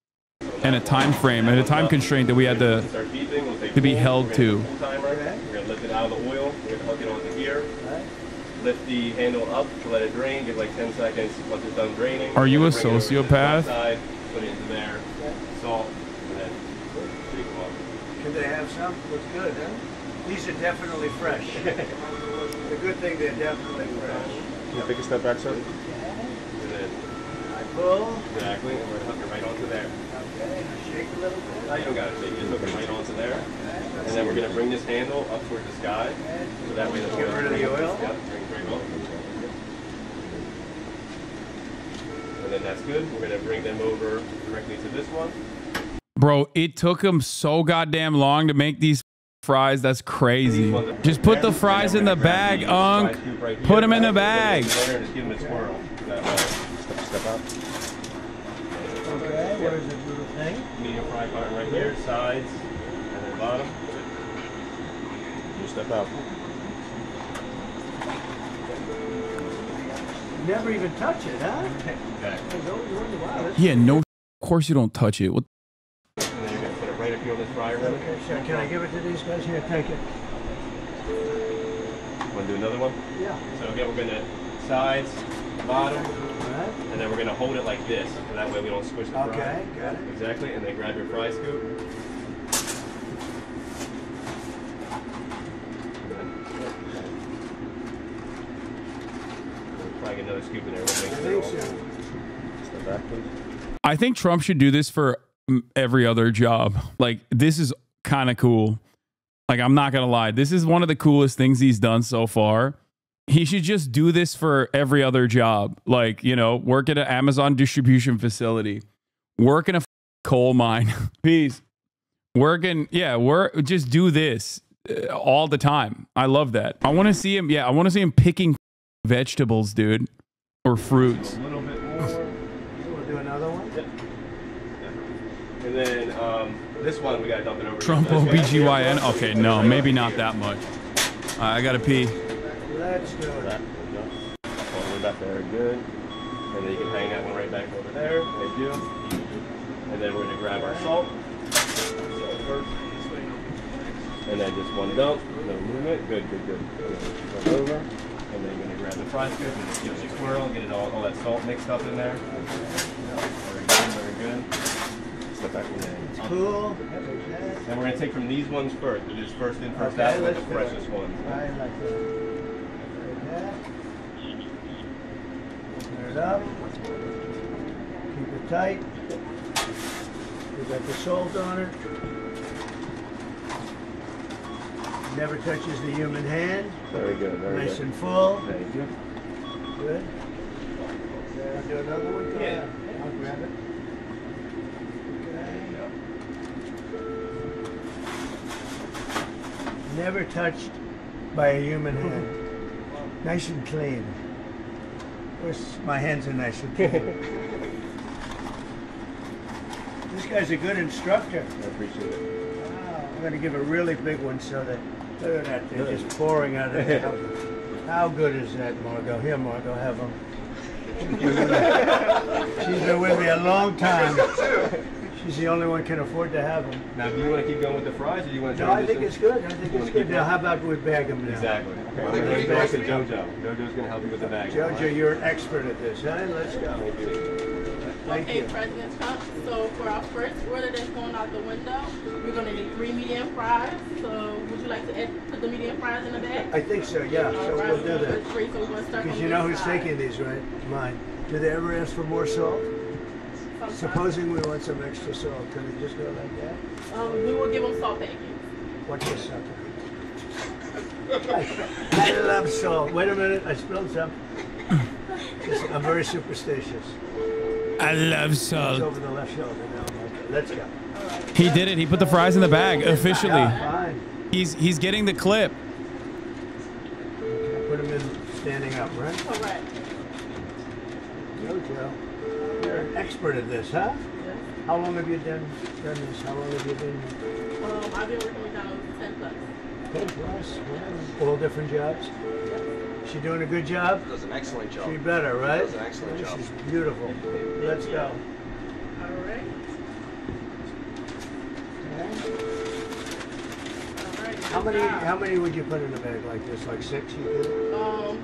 Speaker 2: And a time frame and a time constraint that we had to be held to.
Speaker 7: We're going to lift it out of the oil. We're going to hook it onto here. Lift the handle up to let it drain. Give like 10 seconds once it's done draining.
Speaker 2: Are you a sociopath?
Speaker 7: Put it into there. Salt. And then take them off.
Speaker 1: Can they have some? Looks good, huh? These are definitely fresh. The good thing, they're definitely fresh.
Speaker 7: Can you take a step back, sir? And then
Speaker 1: I pull.
Speaker 7: exactly. And we're going to hook it right onto there.
Speaker 1: Okay, shake a little bit.
Speaker 7: No, you don't got to shake. Just hook it right onto there. And then we're going to bring this handle up toward the sky. So that way the
Speaker 1: Get rid of the oil?
Speaker 7: Yep, bring it right up. And then that's good. We're going to bring them over directly to this one.
Speaker 2: Bro, it took him so goddamn long to make these fries. That's crazy. Just put the fries in the bag, Unc. Put them in the bag.
Speaker 7: Just give them a swirl. Step out.
Speaker 1: Okay, where's the little thing?
Speaker 7: Medium fry button right here, sides, and then bottom. You step out.
Speaker 1: Never even touch it, huh?
Speaker 7: Exactly.
Speaker 2: Yeah, no, of course you don't touch it. What?
Speaker 7: And then you're going to put it right up here on this fryer.
Speaker 1: Okay, sure. Can I give it to these guys? Here, take it.
Speaker 7: Want to do another one?
Speaker 1: Yeah.
Speaker 7: So again, we're going to sides, bottom,
Speaker 1: All right.
Speaker 7: and then we're going to hold it like this, so that way we don't squish the fry.
Speaker 1: Okay, got it.
Speaker 7: Exactly, and then grab your fry scoop. Probably get another scoop in there. We'll make it all. Step back, please.
Speaker 2: I think Trump should do this for every other job. Like, this is kind of cool. Like, I'm not going to lie. This is one of the coolest things he's done so far. He should just do this for every other job. Like, you know, work at an Amazon distribution facility, work in a coal mine. Peace. Just do this all the time. I love that. I want to see him. Yeah, I want to see him picking vegetables, dude, or fruits.
Speaker 7: A little bit more.
Speaker 1: We'll do another one.
Speaker 7: Yep. And then this one, we got to dump it over.
Speaker 2: Trump OBGYN? Okay, no, maybe not that much. I got to pee.
Speaker 1: Let's do it.
Speaker 7: That. All the way back there. Good. And then you can hang that one right back over there. Thank you. And then we're going to grab our salt. Salt first. And then just one dump. No movement. Good. Right over. And then you're going to grab the fry scoop and just give it a swirl. Get it all that salt mixed up in there. Very good. Step back in there.
Speaker 1: It's cool.
Speaker 7: And we're going to take from these ones first. It is first in, first
Speaker 1: Okay,
Speaker 7: out, with
Speaker 1: let's
Speaker 7: the
Speaker 1: do it.
Speaker 7: freshest ones.
Speaker 1: I like that. Like that. Open it up. Keep it tight. We got the salt on it. Never touches the human hand.
Speaker 7: Very good. Very
Speaker 1: Nice
Speaker 7: good.
Speaker 1: and full.
Speaker 7: Thank you.
Speaker 1: Good. I'll do another one.
Speaker 7: Yeah.
Speaker 1: I'll grab it. Okay. Never touched by a human hand. Nice and clean. Of course, my hands are nice and clean. This guy's a good instructor.
Speaker 7: I appreciate it.
Speaker 1: Wow. I'm going to give a really big one so that, look at that, they're just pouring out of there. How good is that, Margot? Here, Margot, have them. She's been with me a long time. She's the only one can afford to have them.
Speaker 7: Now, do you want to keep going with the fries, or do you want to?
Speaker 1: No, I think it's good. I think it's good. Now, how about we bag them now?
Speaker 7: Exactly. Okay. I'm going to back to JoJo. JoJo's going to help you with the bag.
Speaker 1: Jojo, you're an expert at this, huh? Let's go. Thank
Speaker 5: Okay,
Speaker 1: you.
Speaker 5: President Trump. So for our first order that's going out the window, we're going to need 3 medium fries. So would you like to put the medium fries in the bag?
Speaker 1: I think so, yeah. So
Speaker 5: Alright,
Speaker 1: we'll do
Speaker 5: we're gonna
Speaker 1: that.
Speaker 5: put 3, so we're going to start
Speaker 1: Because
Speaker 5: from
Speaker 1: you know
Speaker 5: this
Speaker 1: who's
Speaker 5: side.
Speaker 1: taking these, right? Mine. Do they ever ask for more salt?
Speaker 5: Sometimes.
Speaker 1: Supposing we want some extra salt, can we just go like that?
Speaker 5: We will give them salt packets.
Speaker 1: Watch this sucker. I love salt. Wait a minute, I spilled some. Listen, I'm very superstitious.
Speaker 2: I love
Speaker 1: It's
Speaker 2: salt.
Speaker 1: over the left shoulder now. Okay, let's go.
Speaker 2: He did it. He put the fries in the bag officially.
Speaker 1: Yeah, fine.
Speaker 2: He's getting the clip.
Speaker 1: Okay, put them in standing up, right?
Speaker 5: Correct.
Speaker 1: Jojo, you're an expert at this, huh?
Speaker 5: Yes.
Speaker 1: How long have you done this? How long have you been
Speaker 5: I've been working with McDonald's 10 plus.
Speaker 1: 10 plus? Wow. All different jobs? She doing a good job?
Speaker 6: Does an excellent job.
Speaker 1: She better, right?
Speaker 6: Does an excellent job.
Speaker 1: She's beautiful. Let's go.
Speaker 5: All right.
Speaker 1: How many would you put in a bag like this? Like 6 you do?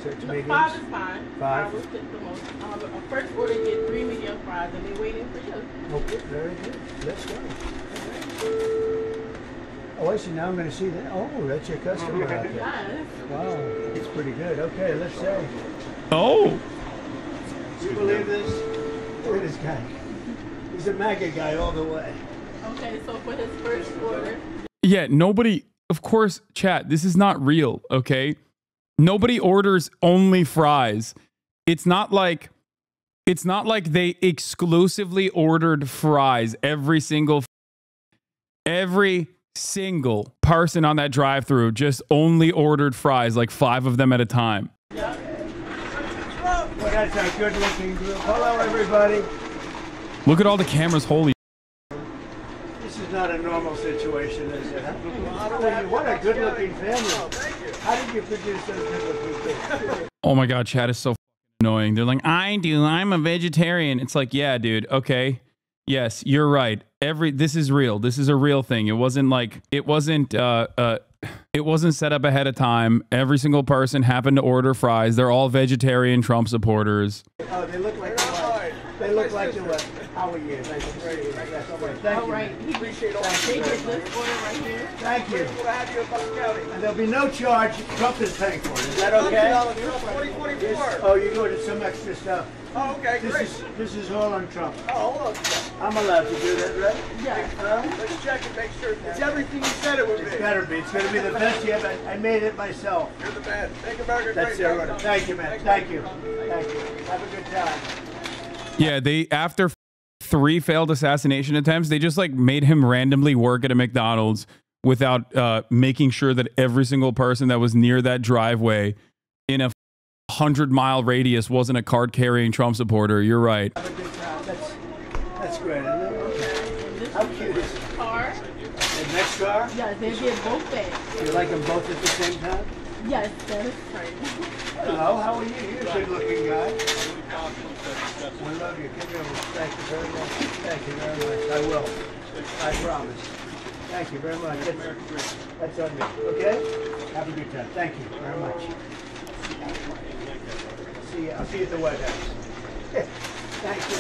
Speaker 1: 6 mediums?
Speaker 5: 5 is fine.
Speaker 1: 5?
Speaker 5: will fit the most. Our first order get 3 medium fries, and we're waiting for you.
Speaker 1: Okay, very good. Let's go. Oh, I see. Now I'm going to see that. Oh, that's your customer out there.
Speaker 5: Yes.
Speaker 1: Wow, it's pretty good. Okay, let's say.
Speaker 2: Oh,
Speaker 1: Do you believe this? Look at this guy. He's a MAGA guy all the way.
Speaker 5: Okay, so for his first order,
Speaker 2: yeah. Nobody. Of course, chat. This is not real. Okay. Nobody orders only fries. It's not like they exclusively ordered fries. Every single person on that drive-through just only ordered fries, like 5 of them at a time.
Speaker 1: Well, that's a good-looking group. Hello, everybody.
Speaker 2: Look at all the cameras. Holy.
Speaker 1: This is not a normal situation, is it? Huh? What a good-looking family. How did you produce those good-looking kids?
Speaker 2: Oh my God, chat is so annoying. They're like, I'm a vegetarian. It's like, yeah, dude. Okay. Yes, you're right. This is real. This is a real thing. It wasn't set up ahead of time. Every single person happened to order fries. They're all vegetarian Trump supporters.
Speaker 1: Oh, they look like the what? They look like the what? How are you? Nice to meet you. Thank
Speaker 5: all
Speaker 1: you.
Speaker 5: right, he appreciate all they get this order right here.
Speaker 1: Thank you. And there'll be no charge. Trump is paying for it. Is that okay?
Speaker 6: 2024.
Speaker 1: Yes. Oh, you ordered some extra stuff.
Speaker 6: Oh, okay, great.
Speaker 1: This is all on Trump.
Speaker 6: Oh, hold on.
Speaker 1: I'm allowed to do that, right?
Speaker 5: Yeah.
Speaker 6: Let's check and make sure it's everything you said it would
Speaker 1: It's
Speaker 6: be.
Speaker 1: better be. It's going to be the best yet. I made it myself.
Speaker 6: You're the man. Make America
Speaker 1: That's
Speaker 6: great.
Speaker 1: their order. Thank you, man. Thank you. Thank you. Have a good time.
Speaker 2: Yeah, after 3 failed assassination attempts, they just like made him randomly work at a McDonald's without making sure that every single person that was near that driveway in a 100-mile radius wasn't a card-carrying Trump supporter. You're right.
Speaker 1: Have a good time. That's great, isn't it? Okay. How cute is it?
Speaker 5: Car.
Speaker 1: The next car?
Speaker 5: Yes, they get both bags.
Speaker 1: You like them both at the same time?
Speaker 5: Yes, that is right.
Speaker 1: Hello, how are you? You're a good-looking guy. I love you. Give me a thank you very much. Thank you very much. I will. I promise. Thank you very much. That's on me. Okay? Have a good time. Thank you very much. I'll see you at the White House. Thank you.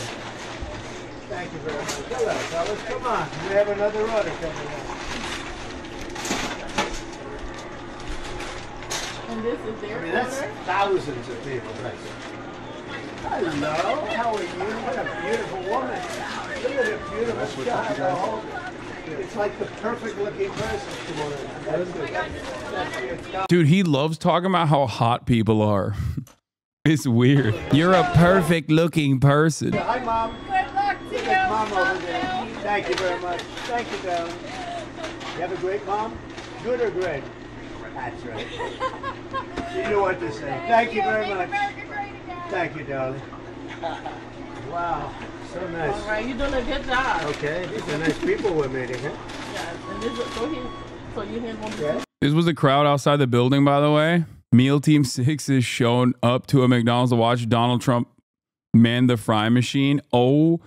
Speaker 1: Thank you very much. Hello, fellas. Come on. We have another order coming up.
Speaker 5: And this is their
Speaker 1: I mean, that's
Speaker 5: order.
Speaker 1: thousands of people. Hello. How are you? What a beautiful woman. Look at her beautiful It's like the perfect looking person.
Speaker 2: Dude, he loves talking about how hot people are. It's weird. You're a perfect looking person.
Speaker 1: Hi, Mom.
Speaker 5: Good luck to you.
Speaker 1: Mom over there. Thank you very much. Thank you, darling. You have a great mom? Good or great? That's right. You know what to say. Thank you very much. Thank you, darling. Wow, so nice.
Speaker 5: All right, you're doing a good job.
Speaker 1: Okay, these are nice people we're meeting, huh?
Speaker 5: Yes, and this is, so you here going to
Speaker 2: This was the crowd outside the building, by the way. Meal Team 6 is shown up to a McDonald's to watch Donald Trump man the fry machine. Oh,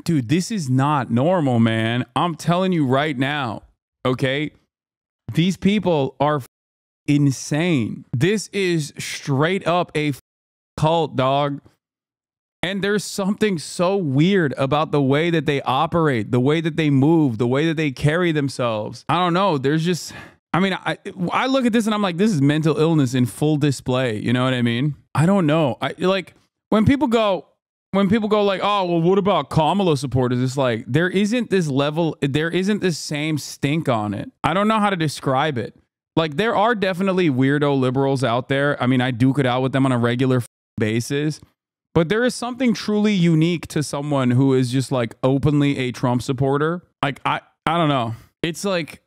Speaker 2: dude, this is not normal, man. I'm telling you right now, okay? These people are insane. This is straight up a cult, dog. And there's something so weird about the way that they operate, the way that they move, the way that they carry themselves. I don't know. There's just, I mean, I look at this and I'm like, this is mental illness in full display. You know what I mean? I don't know. Like when people go like, oh, well, what about Kamala supporters? It's like, there isn't this level. There isn't this same stink on it. I don't know how to describe it. Like there are definitely weirdo liberals out there. I mean, I duke it out with them on a regular basis. But there is something truly unique to someone who is just like openly a Trump supporter. Like, I don't know. It's like,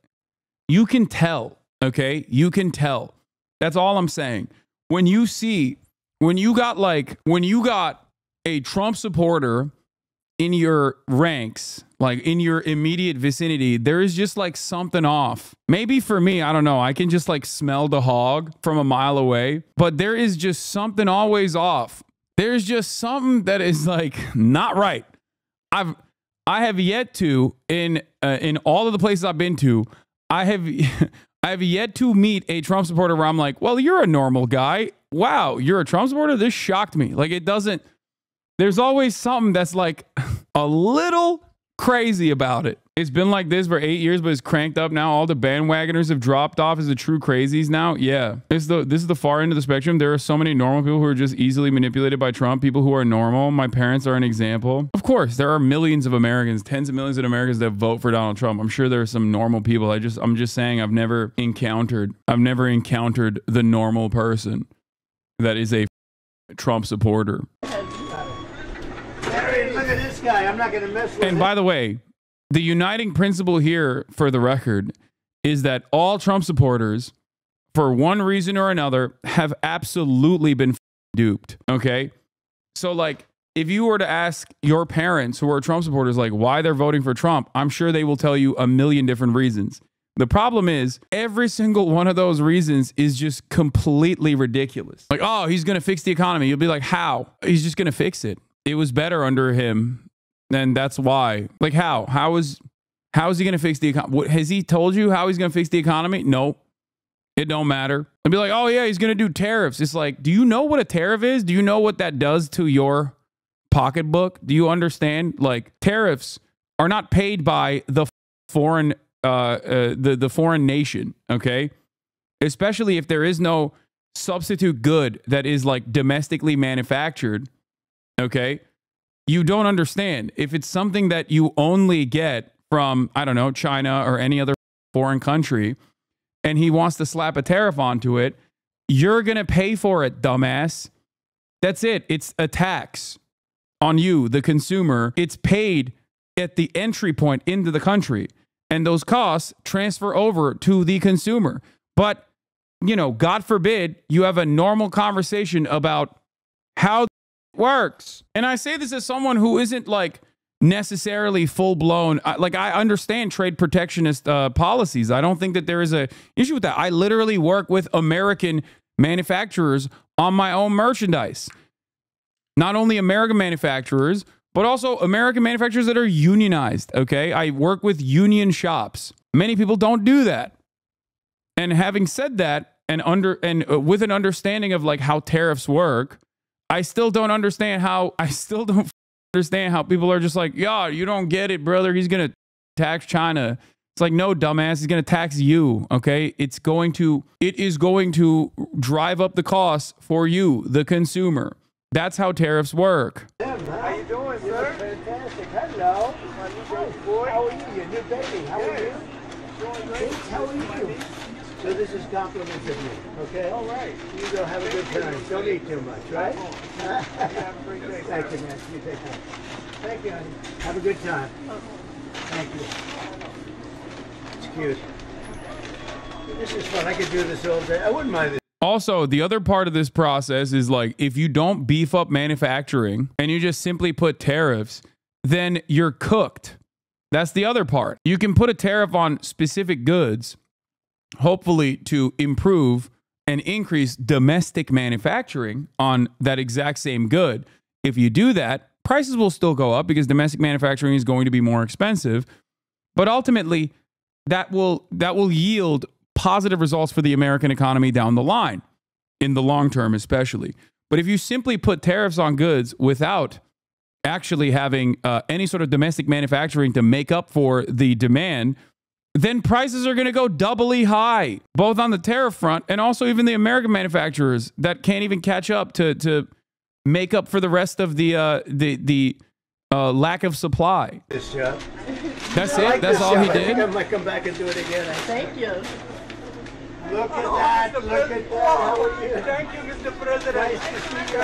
Speaker 2: you can tell, okay? You can tell. That's all I'm saying. When you got a Trump supporter in your ranks, like in your immediate vicinity, there is just like something off. Maybe for me, I don't know. I can just like smell the hog from a mile away, but there is just something always off. There's just something that is like not right. I have yet to in all of the places I've been to, I have yet to meet a Trump supporter where I'm like, well, you're a normal guy. Wow, you're a Trump supporter? This shocked me. Like it doesn't. There's always something that's like a little crazy about it. It's been like this for 8 years, but it's cranked up now. All the bandwagoners have dropped off as the true crazies now. Yeah, this is the far end of the spectrum. There are so many normal people who are just easily manipulated by Trump. People who are normal. My parents are an example. Of course, there are millions of Americans, tens of millions of Americans that vote for Donald Trump. I'm sure there are some normal people. I'm just saying I've never encountered the normal person that is a Trump supporter.
Speaker 1: Larry, look at this guy. I'm not going to mess with him.
Speaker 2: And by the way, the uniting principle here, for the record, is that all Trump supporters, for one reason or another, have absolutely been duped. Okay? So, like, if you were to ask your parents who are Trump supporters, like, why they're voting for Trump, I'm sure they will tell you a million different reasons. The problem is, every single one of those reasons is just completely ridiculous. Like, oh, he's going to fix the economy. You'll be like, how? He's just going to fix it. It was better under him. And that's why. Like, how? How is he going to fix the economy? Has he told you how he's going to fix the economy? No. It don't matter. They'll be like, oh, yeah, he's going to do tariffs. It's like, do you know what a tariff is? Do you know what that does to your pocketbook? Do you understand? Like, tariffs are not paid by the foreign the foreign nation, okay? Especially if there is no substitute good that is like domestically manufactured, okay? You don't understand. If it's something that you only get from, I don't know, China or any other foreign country, and he wants to slap a tariff onto it, you're going to pay for it, dumbass. That's it. It's a tax on you, the consumer. It's paid at the entry point into the country. And those costs transfer over to the consumer. But, you know, God forbid you have a normal conversation about how it works. And I say this as someone who isn't like necessarily full blown. Like, I understand trade protectionist policies. I don't think that there is a issue with that. I literally work with American manufacturers on my own merchandise. Not only American manufacturers, but also American manufacturers that are unionized, okay? I work with union shops. Many people don't do that. And having said that, and with an understanding of like how tariffs work, I still don't understand how people are just like, yeah, you don't get it, brother. He's going to tax China. It's like, no, dumbass, he's going to tax you, okay? It is going to drive up the costs for you, the consumer. That's how tariffs work.
Speaker 1: How you doing?
Speaker 6: good,
Speaker 1: You
Speaker 6: sir.
Speaker 1: look fantastic. Hello.
Speaker 6: My new boy.
Speaker 1: How are you? Your new baby. How are you? Kids, how are you? So this is compliments of me, okay?
Speaker 6: All right.
Speaker 1: You go have a good time. Don't eat too much, right?
Speaker 6: Have a great day.
Speaker 1: Thank you, man. You take care. Thank you, honey. Have a good time. Thank you. It's cute. This is fun. I could do this all day. I wouldn't mind this.
Speaker 2: Also, the other part of this process is like if you don't beef up manufacturing and you just simply put tariffs, then you're cooked. That's the other part. You can put a tariff on specific goods, hopefully to improve and increase domestic manufacturing on that exact same good. If you do that, prices will still go up because domestic manufacturing is going to be more expensive. But ultimately, that will yield positive results for the American economy down the line, in the long term especially. But if you simply put tariffs on goods without actually having any sort of domestic manufacturing to make up for the demand, then prices are going to go doubly high, both on the tariff front and also even the American manufacturers that can't even catch up to make up for the rest of the lack of supply.
Speaker 1: This job.
Speaker 2: That's
Speaker 1: I
Speaker 2: it?
Speaker 1: like
Speaker 2: That's
Speaker 1: this
Speaker 2: all
Speaker 1: job.
Speaker 2: he
Speaker 1: I think I
Speaker 2: did?
Speaker 1: might come back and do it again.
Speaker 5: Thank you.
Speaker 1: Look at that. Look at that. How are you?
Speaker 6: Thank you, Mr. President.
Speaker 1: Nice to see you.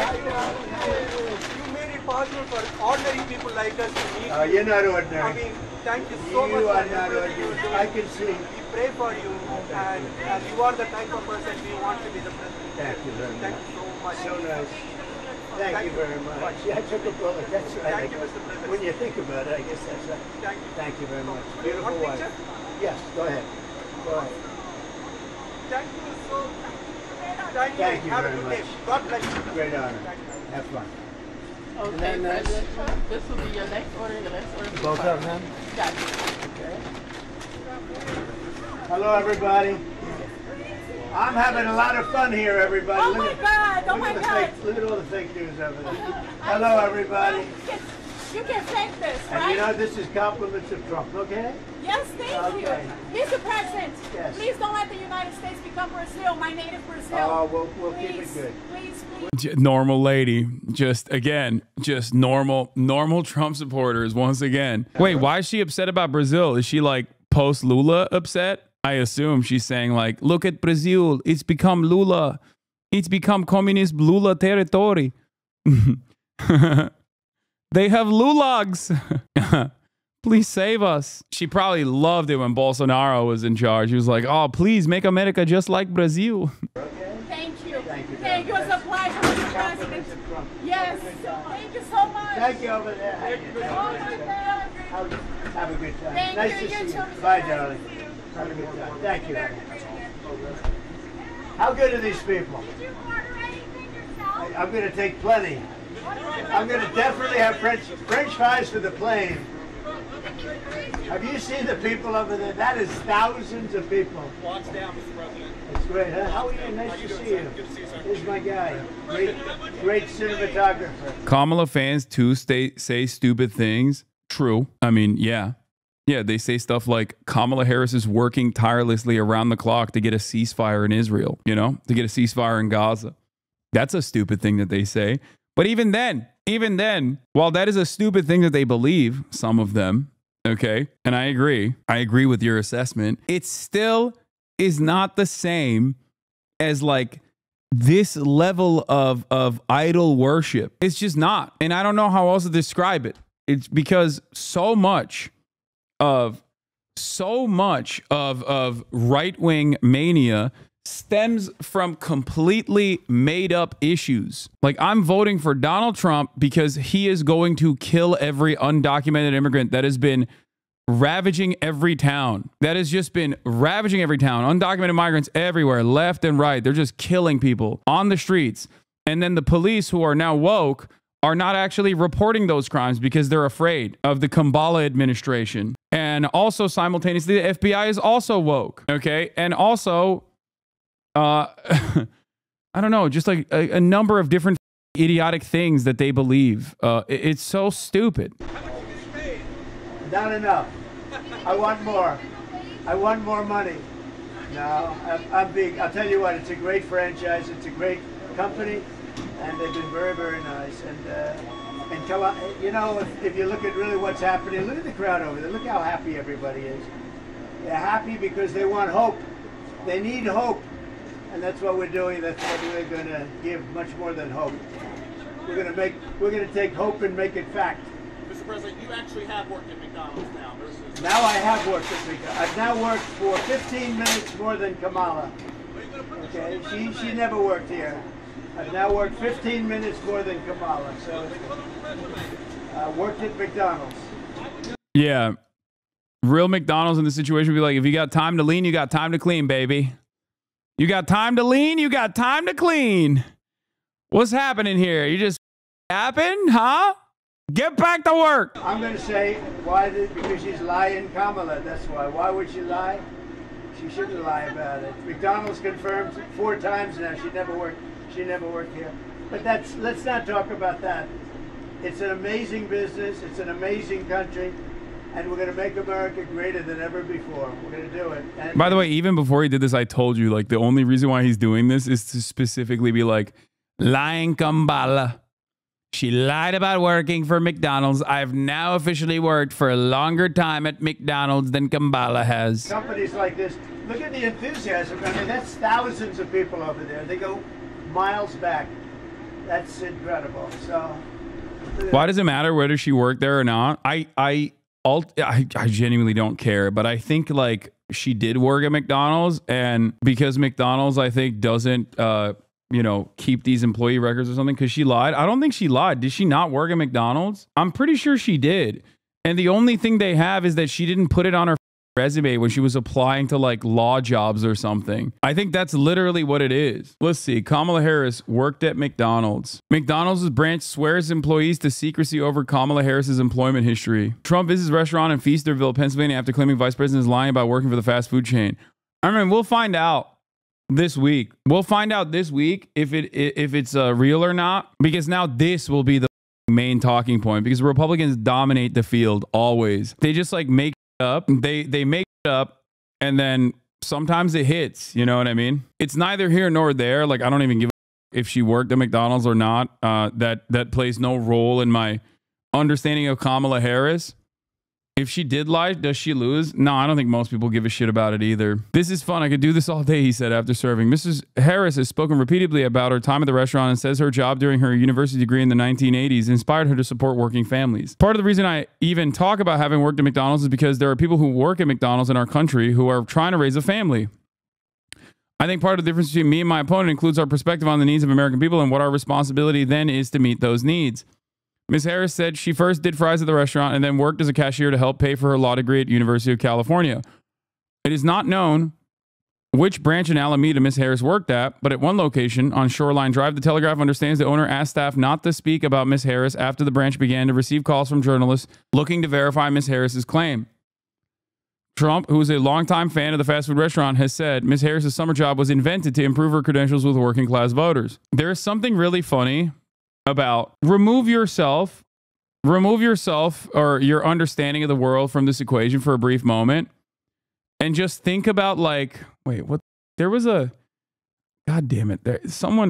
Speaker 6: You made it possible for ordinary people like us to meet you.
Speaker 1: You're not
Speaker 6: I
Speaker 1: ordinary.
Speaker 6: mean, thank you so much
Speaker 1: You
Speaker 6: for
Speaker 1: are not
Speaker 6: everything you
Speaker 1: ordinary.
Speaker 6: do.
Speaker 1: I can see.
Speaker 6: We pray for you, and you are the type of person we want to be the president.
Speaker 1: Thank you very
Speaker 6: Thank
Speaker 1: much.
Speaker 6: you so much.
Speaker 1: So nice. Thank you very much. Yeah, I took a bullet. That's right.
Speaker 6: Thank you, Mr. President.
Speaker 1: When you think about it, I guess that's right.
Speaker 6: Thank you.
Speaker 1: Thank you very much.
Speaker 6: One
Speaker 1: Beautiful wife.
Speaker 6: picture?
Speaker 1: Yes, go ahead. Go ahead.
Speaker 6: Thank you so much. Thank you. Have a
Speaker 1: very
Speaker 6: good
Speaker 1: much.
Speaker 6: day. God bless you.
Speaker 1: Great honor.
Speaker 6: Thank you.
Speaker 1: Have fun.
Speaker 5: Okay,
Speaker 1: then,
Speaker 5: President Trump, this will be your next order. Your next order.
Speaker 1: Both of them?
Speaker 5: Got you.
Speaker 1: Hello, everybody. I'm having a lot of fun here, everybody.
Speaker 8: Oh
Speaker 1: Look
Speaker 8: my
Speaker 1: at-
Speaker 8: God! Oh
Speaker 1: look
Speaker 8: my
Speaker 1: at the
Speaker 8: God!
Speaker 1: fake- look at all the fake news over there. Hello, everybody.
Speaker 8: You can fake this,
Speaker 1: And
Speaker 8: right?
Speaker 1: you know, this is compliments of Trump, okay?
Speaker 8: Yes, thank
Speaker 1: Okay.
Speaker 8: you. Mr. President,
Speaker 1: Yes.
Speaker 8: please don't let the United States become Brazil, my native Brazil.
Speaker 1: Oh, we'll keep it
Speaker 8: Please,
Speaker 1: good.
Speaker 8: please.
Speaker 2: Normal lady, just normal Trump supporters once again. Wait, why is she upset about Brazil? Is she like post Lula upset? I assume she's saying like, look at Brazil, it's become Lula, it's become communist Lula territory. They have lulags. Please save us. She probably loved it when Bolsonaro was in charge. He was like, oh, please make America just like Brazil.
Speaker 8: Thank you.
Speaker 1: Thank you.
Speaker 8: Thank you. It's a pleasure, Mr. President.
Speaker 1: Compliments of Trump.
Speaker 8: Yes. Thank you so much.
Speaker 1: Thank you over there.
Speaker 8: Oh my God.
Speaker 1: Have a good time.
Speaker 8: Thank
Speaker 1: Nice
Speaker 8: you.
Speaker 1: to
Speaker 8: You
Speaker 1: see you.
Speaker 8: too, Mr.
Speaker 1: Bye,
Speaker 8: President.
Speaker 1: darling. Have a good time. Thank you. How good are these people?
Speaker 8: Did you order anything yourself?
Speaker 1: I'm going to take plenty. I'm going to definitely have French fries for the plane. Have you seen the people over there? That is thousands of people.
Speaker 6: Watch down, Mr. President.
Speaker 1: It's great, huh? How are you? Nice to see you. Here's my guy. Great cinematographer.
Speaker 2: Kamala fans too say stupid things. True. I mean, yeah. Yeah, they say stuff like Kamala Harris is working tirelessly around the clock to get a ceasefire in Israel, you know, to get a ceasefire in Gaza. That's a stupid thing that they say. But even then, while that is a stupid thing that they believe, some of them, okay, and I agree with your assessment, it still is not the same as like this level of idol worship. It's just not. And I don't know how else to describe it. It's because so much of right-wing mania stems from completely made up issues. Like, I'm voting for Donald Trump because he is going to kill every undocumented immigrant that has been ravaging every town. That has just been ravaging every town. Undocumented migrants everywhere, left and right. They're just killing people on the streets. And then the police, who are now woke, are not actually reporting those crimes because they're afraid of the Kamala administration. And also simultaneously, the FBI is also woke. Okay. And also, I don't know, just like a number of different idiotic things that they believe. It's so stupid.
Speaker 1: Not enough. I want more. I want more money. No, I'm big. I'll tell you what, it's a great franchise. It's a great company. And they've been very, very nice. And And tell, you know, if you look at really what's happening, look at the crowd over there. Look how happy everybody is. They're happy because they want hope. They need hope. And that's what we're doing. That's what we're going to give, much more than hope. We're going to take hope and make it fact.
Speaker 9: Mr. President, you actually have worked at McDonald's now versus...
Speaker 1: Now I have worked at McDonald's. I've now worked for 15 minutes more than Kamala. Okay, she never worked here. I've now worked 15 minutes more than Kamala. So worked at McDonald's.
Speaker 2: Yeah. Real McDonald's in this situation would be like, if you got time to lean, you got time to clean, baby. You got time to lean, you got time to clean. What's happening here? You just happened, huh? Get back to work.
Speaker 1: I'm going to say, why? Because she's lying, Kamala. That's why. Why would she lie? She shouldn't lie about it. McDonald's confirmed 4 times now she never worked. She never worked here. But let's not talk about that. It's an amazing business. It's an amazing country. And we're going to make America greater than ever before. We're going to do it. And
Speaker 2: by the way, even before he did this, I told you, like, the only reason why he's doing this is to specifically be like, lying Kamala. She lied about working for McDonald's. I've now officially worked for a longer time at McDonald's than Kamala has.
Speaker 1: Companies like this, look at the enthusiasm. I mean, that's thousands of people over there. They go miles back. That's incredible. So,
Speaker 2: why does it matter whether she worked there or not? I genuinely don't care, but I think like she did work at McDonald's, and because McDonald's, I think, doesn't you know, keep these employee records or something, because she lied. I don't think she lied. Did she not work at McDonald's? I'm pretty sure she did. And the only thing they have is that she didn't put it on her resume when she was applying to like law jobs or something. I think that's literally what it is. Let's see. Kamala Harris worked at McDonald's. McDonald's branch swears employees to secrecy over Kamala Harris's employment history. Trump visits restaurant in Feasterville, Pennsylvania after claiming vice president is lying about working for the fast food chain. I mean, we'll find out this week. We'll find out this week if it's real or not, because now this will be the main talking point, because Republicans dominate the field always. They just like make it up. They make it up, and then sometimes it hits. You know what I mean? It's neither here nor there. Like, I don't even give a if she worked at McDonald's or not. That plays no role in my understanding of Kamala Harris. If she did lie, does she lose? No, I don't think most people give a shit about it either. This is fun. I could do this all day, he said after serving. Mrs. Harris has spoken repeatedly about her time at the restaurant and says her job during her university degree in the 1980s inspired her to support working families. Part of the reason I even talk about having worked at McDonald's is because there are people who work at McDonald's in our country who are trying to raise a family. I think part of the difference between me and my opponent includes our perspective on the needs of American people and what our responsibility then is to meet those needs. Ms. Harris said she first did fries at the restaurant and then worked as a cashier to help pay for her law degree at University of California. It is not known which branch in Alameda Ms. Harris worked at, but at one location on Shoreline Drive, the Telegraph understands the owner asked staff not to speak about Ms. Harris after the branch began to receive calls from journalists looking to verify Ms. Harris's claim. Trump, who is a longtime fan of the fast food restaurant, has said Ms. Harris's summer job was invented to improve her credentials with working class voters. There is something really funny about remove yourself or your understanding of the world from this equation for a brief moment and just think about like, wait, what? There was a, God damn it.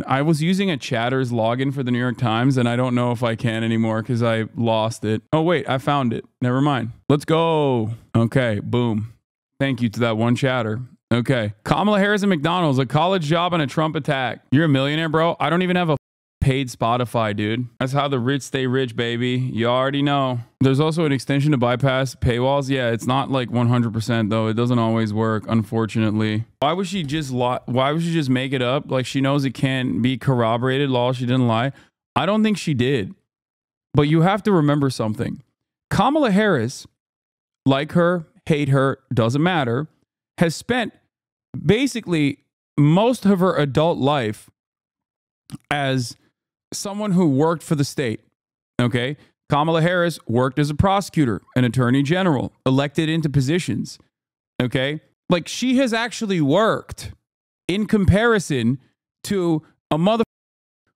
Speaker 2: I was using a Chatter's login for the New York Times, and I don't know if I can anymore because I lost it. Oh, wait, I found it. Never mind. Let's go. Okay, boom. Thank you to that one Chatter. Okay. Kamala Harris at McDonald's, a college job and a Trump attack. You're a millionaire, bro. I don't even have a paid Spotify, dude. That's how the rich stay rich, baby. You already know. There's also an extension to bypass paywalls. Yeah, it's not like 100% though. It doesn't always work, unfortunately. Why would she just lie? Why would she just make it up? Like she knows it can't be corroborated. Law, she didn't lie. I don't think she did. But you have to remember something. Kamala Harris, like her, hate her, doesn't matter, has spent basically most of her adult life as someone who worked for the state. Okay. Kamala Harris worked as a prosecutor, an attorney general, elected into positions. Okay. Like she has actually worked in comparison to a mother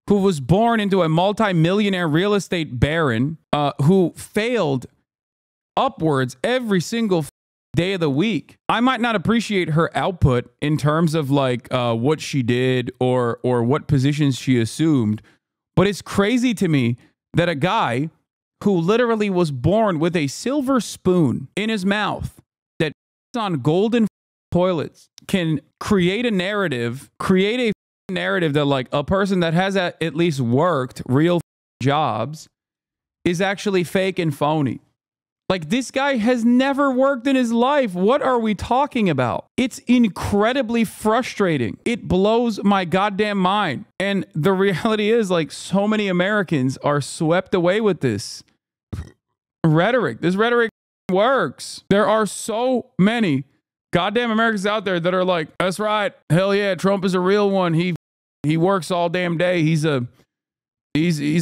Speaker 2: who was born into a multi-millionaire real estate baron who failed upwards every single day of the week. I might not appreciate her output in terms of like what she did or what positions she assumed. But it's crazy to me that a guy who literally was born with a silver spoon in his mouth that on golden toilets can create a narrative that like a person that has at least worked real jobs is actually fake and phony. Like, this guy has never worked in his life. What are we talking about? It's incredibly frustrating. It blows my goddamn mind. And the reality is, like, so many Americans are swept away with this rhetoric. This rhetoric works. There are so many goddamn Americans out there that are like, that's right. Hell yeah, Trump is a real one. He works all damn day. He's a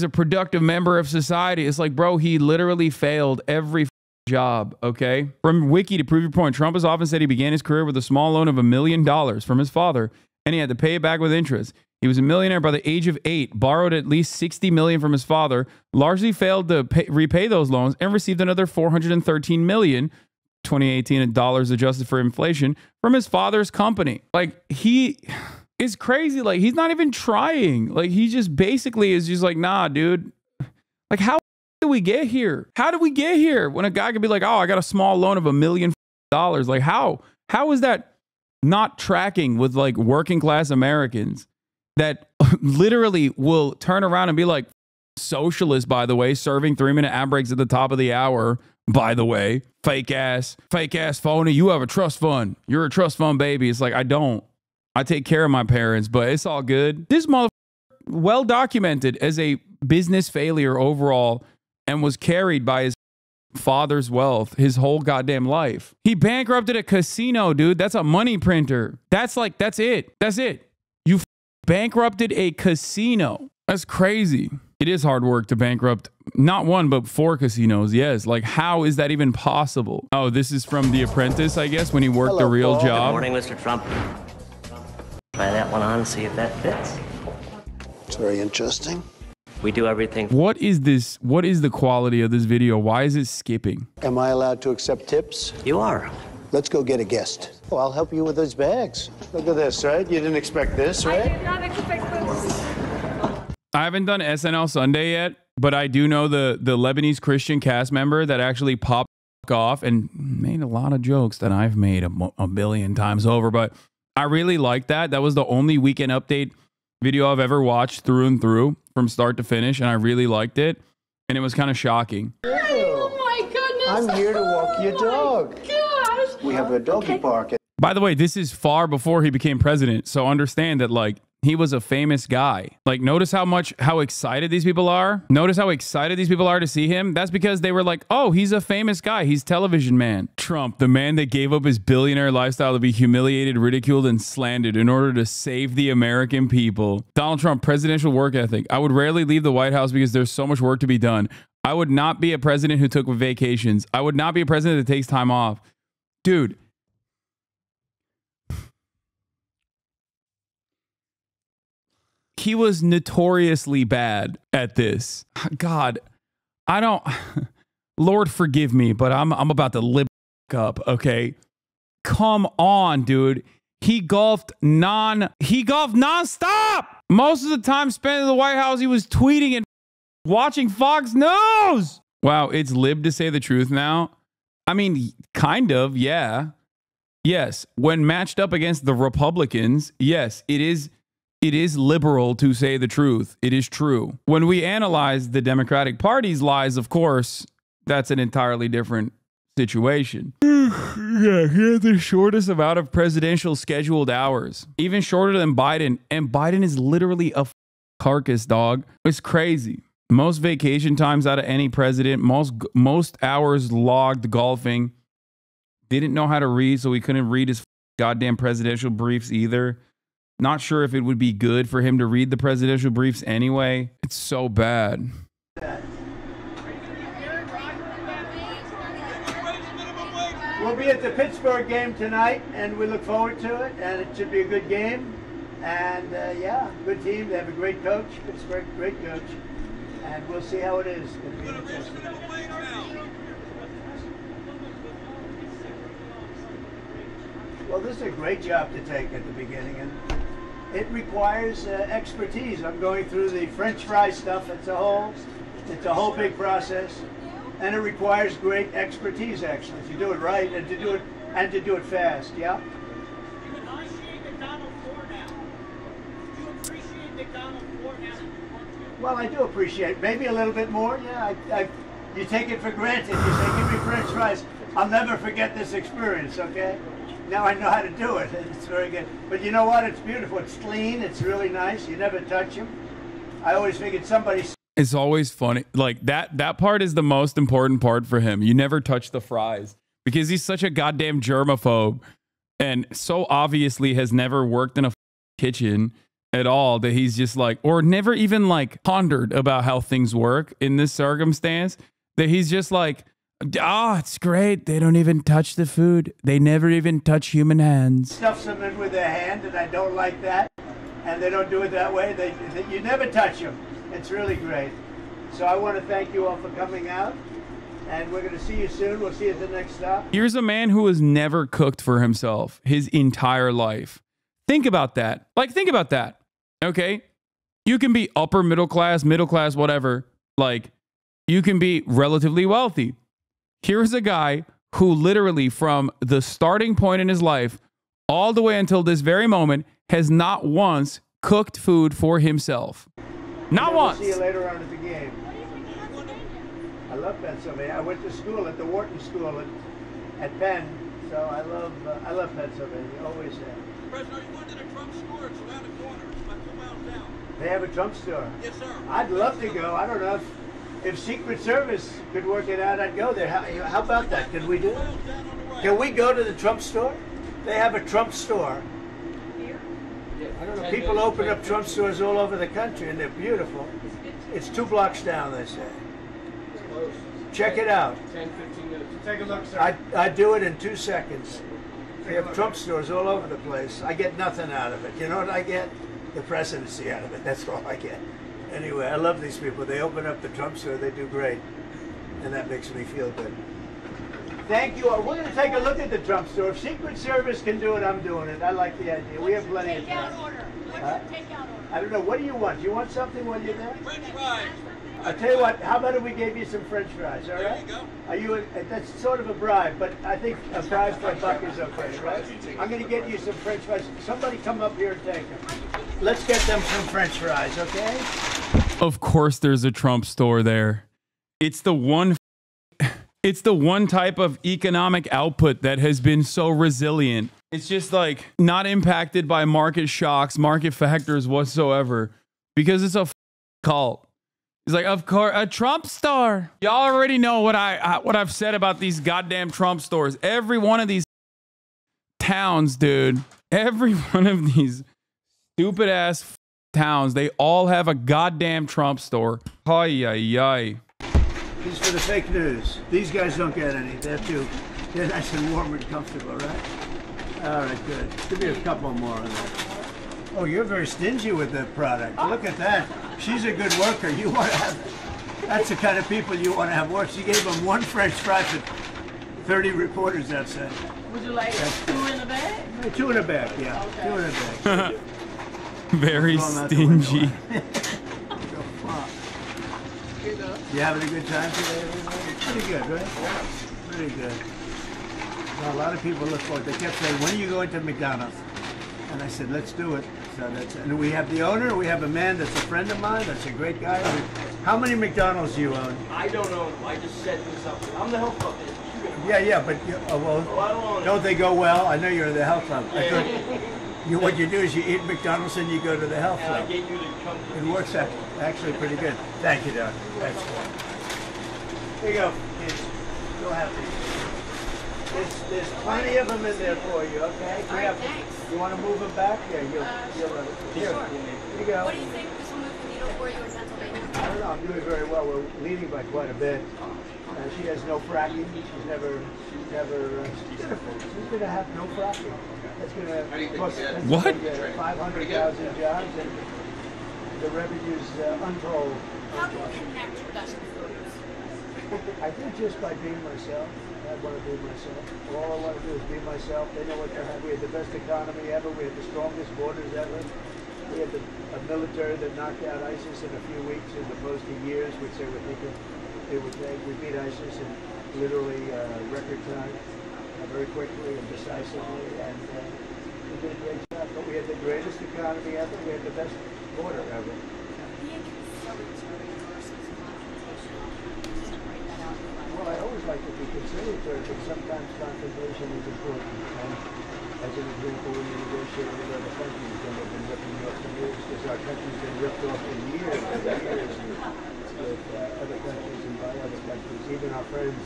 Speaker 2: productive member of society. It's like, bro, he literally failed every job, okay? From Wiki to prove your point, Trump has often said he began his career with a small loan of $1 million from his father, and he had to pay it back with interest. He was a millionaire by the age of 8, borrowed at least $60 million from his father, largely failed to repay those loans, and received another $413 million, 2018 in dollars adjusted for inflation, from his father's company. Like, he is crazy. Like, he's not even trying. Like, he just basically is just like, nah, dude. Like, how did we get here? How did we get here? When a guy could be like, oh, I got a small loan of $1 million. Like, how is that not tracking with like working class Americans that literally will turn around and be like, socialist, by the way, serving 3-minute ad breaks at the top of the hour, by the way, fake ass phony. You have a trust fund. You're a trust fund baby. It's like, I don't. I take care of my parents, but it's all good. This motherfucker, well documented as a business failure overall, and was carried by his father's wealth his whole goddamn life. He bankrupted a casino, dude. That's a money printer. That's it. You bankrupted a casino. That's crazy. It is hard work to bankrupt not one, but 4 casinos. Yes. Like, how is that even possible? Oh, this is from The Apprentice, I guess, when he worked a real job.
Speaker 10: Good morning, Mr. Trump. Try that one on and see if that fits.
Speaker 11: It's very interesting.
Speaker 10: We do everything.
Speaker 2: What is this? What is the quality of this video? Why is it skipping?
Speaker 11: Am I allowed to accept tips?
Speaker 10: You are.
Speaker 11: Let's go get a guest. Oh, I'll help you with those bags. Look at this, right? You didn't expect this, right?
Speaker 8: I did not expect this.
Speaker 2: I haven't done SNL Sunday yet, but I do know the Lebanese Christian cast member that actually popped off and made a lot of jokes that I've made a billion times over. But I really like that. That was the only Weekend Update video I've ever watched through and through from start to finish, and I really liked it. And it was kind of shocking.
Speaker 8: Oh my goodness.
Speaker 11: I'm here to walk your dog.
Speaker 8: Gosh.
Speaker 11: We have a doggy park.
Speaker 2: By the way, this is far before he became president, so understand that, like, he was a famous guy. Like, notice how excited these people are. Notice how excited these people are to see him. That's because they were like, oh, he's a famous guy. He's television man. Trump, the man that gave up his billionaire lifestyle to be humiliated, ridiculed, and slandered in order to save the American people. Donald Trump, presidential work ethic. I would rarely leave the White House because there's so much work to be done. I would not be a president who took vacations. I would not be a president that takes time off. Dude. He was notoriously bad at this. God, I don't, Lord forgive me, but I'm about to lip up, okay? Come on, dude. He golfed nonstop. Most of the time spent in the White House, he was tweeting and watching Fox News. Wow, it's lib to say the truth now. I mean, kind of, yeah. Yes, when matched up against the Republicans, yes, it is liberal to say the truth. It is true. When we analyze the Democratic Party's lies, of course, that's an entirely different situation. Yeah, he had the shortest amount of presidential scheduled hours, even shorter than Biden. And Biden is literally a carcass, dog. It's crazy. Most vacation times out of any president, most hours logged golfing. Didn't know how to read, so he couldn't read his goddamn presidential briefs either. Not sure if it would be good for him to read the presidential briefs anyway. It's so bad.
Speaker 1: We'll be at the Pittsburgh game tonight, and we look forward to it, and it should be a good game. And yeah, good team. They have a great coach. Pittsburgh, great coach. And we'll see how it is. It'll be interesting. Well, this is a great job to take at the beginning, and it requires expertise. I'm going through the French fry stuff. It's a whole It's a whole big process, and it requires great expertise, actually, to do it right and to do it fast. Yeah.
Speaker 9: You appreciate McDonald's more now. You appreciate McDonald's more now.
Speaker 1: Well, I do appreciate maybe a little bit more. Yeah, you take it for granted. You say, "Give me French fries." I'll never forget this experience. Okay. Now I know how to do it. It's very good. But you know what? It's beautiful. It's clean. It's really nice. You never touch them. I always figured somebody.
Speaker 2: It's always funny. Like that part is the most important part for him. You never touch the fries because he's such a goddamn germaphobe and so obviously has never worked in a kitchen at all that he's just like, or never even like pondered about how things work in this circumstance, that he's just like, it's great. They don't even touch the food. They never even touch human hands.
Speaker 1: Stuff them in with their hand, and I don't like that. And they don't do it that way. You never touch them. It's really great. So I want to thank you all for coming out. And we're going to see you soon. We'll see you at the next stop.
Speaker 2: Here's a man who has never cooked for himself his entire life. Think about that. Like, think about that. Okay? You can be upper middle class, whatever. Like, you can be relatively wealthy. Here's a guy who literally from the starting point in his life all the way until this very moment has not once cooked food for himself. Not once.
Speaker 1: See you later on at the game. I love Pennsylvania. I went to school at the Wharton School at Penn, so I love Pennsylvania. Always have.
Speaker 9: President, you went to the Trump store. It's around the corner. It's about 2 miles down.
Speaker 1: They have a Trump store.
Speaker 9: Yes, sir.
Speaker 1: I'd love to go. I don't know if Secret Service could work it out. I'd go there. How about that? Could we do it? Can we go to the Trump store? They have a Trump store. I don't know. People open up Trump stores all over the country, and they're beautiful. It's 2 blocks down, they say. Check it out.
Speaker 7: 10, 15 minutes. Take a look, sir.
Speaker 1: I do it in 2 seconds. They have Trump stores all over the place. I get nothing out of it. You know what I get? The presidency out of it. That's all I get. Anyway, I love these people. They open up the Trump store. They do great. And that makes me feel good. Thank you all. We're going to take a look at the Trump store. If Secret Service can do it, I'm doing it. I like the idea. We have plenty of time. I don't know. What do you want? Do you want something when you're there?
Speaker 9: French fries.
Speaker 1: I'll tell you what. How about if we gave you some French fries? All right?
Speaker 9: There you go.
Speaker 1: That's sort of a bribe, but I think a bribe for a buck is okay, right? I'm going to get you some French fries. Somebody come up here and take them. Let's get them some French fries, okay?
Speaker 2: Of course, there's a Trump store there. It's the one type of economic output that has been so resilient. It's just like not impacted by market shocks, market factors whatsoever, because it's a cult. It's like, of course, a Trump store. Y'all already know what I've said about these goddamn Trump stores. Every one of these towns, dude, every one of these stupid ass towns, they all have a goddamn Trump store. Ay, ay, ay.
Speaker 1: These for the fake news. These guys don't get any. They're nice and warm and comfortable, right? All right, good. Give me a couple more of that. Oh, you're very stingy with the product. Look at that. She's a good worker. You want to have. That's the kind of people you want to have work. She gave them 1 French fry for 30 reporters outside.
Speaker 5: Would you like 2 in a bag?
Speaker 1: 2 in a bag, yeah. Okay. 2 in a bag.
Speaker 2: Very stingy.
Speaker 1: You having a good time today, everybody? Pretty good, right? Pretty good. Well, a lot of people look forward. They kept saying, when are you going to McDonald's? And I said, let's do it. So and we have the owner. We have a man that's a friend of mine. That's a great guy. How many McDonald's do you own?
Speaker 6: I don't own them. I just set this up. I'm the health club.
Speaker 1: Yeah, but don't they go well? I know you're the health club. I thought what you do is you eat McDonald's and you go to the health club.
Speaker 6: I get you to come.
Speaker 1: It works out actually pretty good. Thank you, Doc. That's cool. Here you go, kids. Go have these. There's plenty of them in there for you, okay?
Speaker 8: All right, thanks.
Speaker 1: You want to move them back? Yeah, you'll here.
Speaker 8: Sure.
Speaker 1: Here you go.
Speaker 8: What do you think this will move the needle for you in Pennsylvania?
Speaker 1: I don't know. I'm doing very well. We're leading by quite a bit. She has no fracking. She's never. She's going to have no fracking. That's going to cost 500,000 jobs, and the revenue's untold.
Speaker 8: How do you connect with us voters?
Speaker 1: I think just by being myself. I want to be myself. All I want to do is be myself. They know what to have. We have the best economy ever. We have the strongest borders ever. We had a military that knocked out ISIS in a few weeks as opposed to years, which they were thinking they would take. We beat ISIS in literally record time, very quickly and decisively, and we did a great job. But we had the greatest economy ever. We had the best border ever. Well, I always like to be conciliatory, but sometimes confrontation is important. And as an example, when you negotiate with other countries, then they've been ripping you off for years, because our country's been ripped off for years and years with other countries and by other countries, even our friends.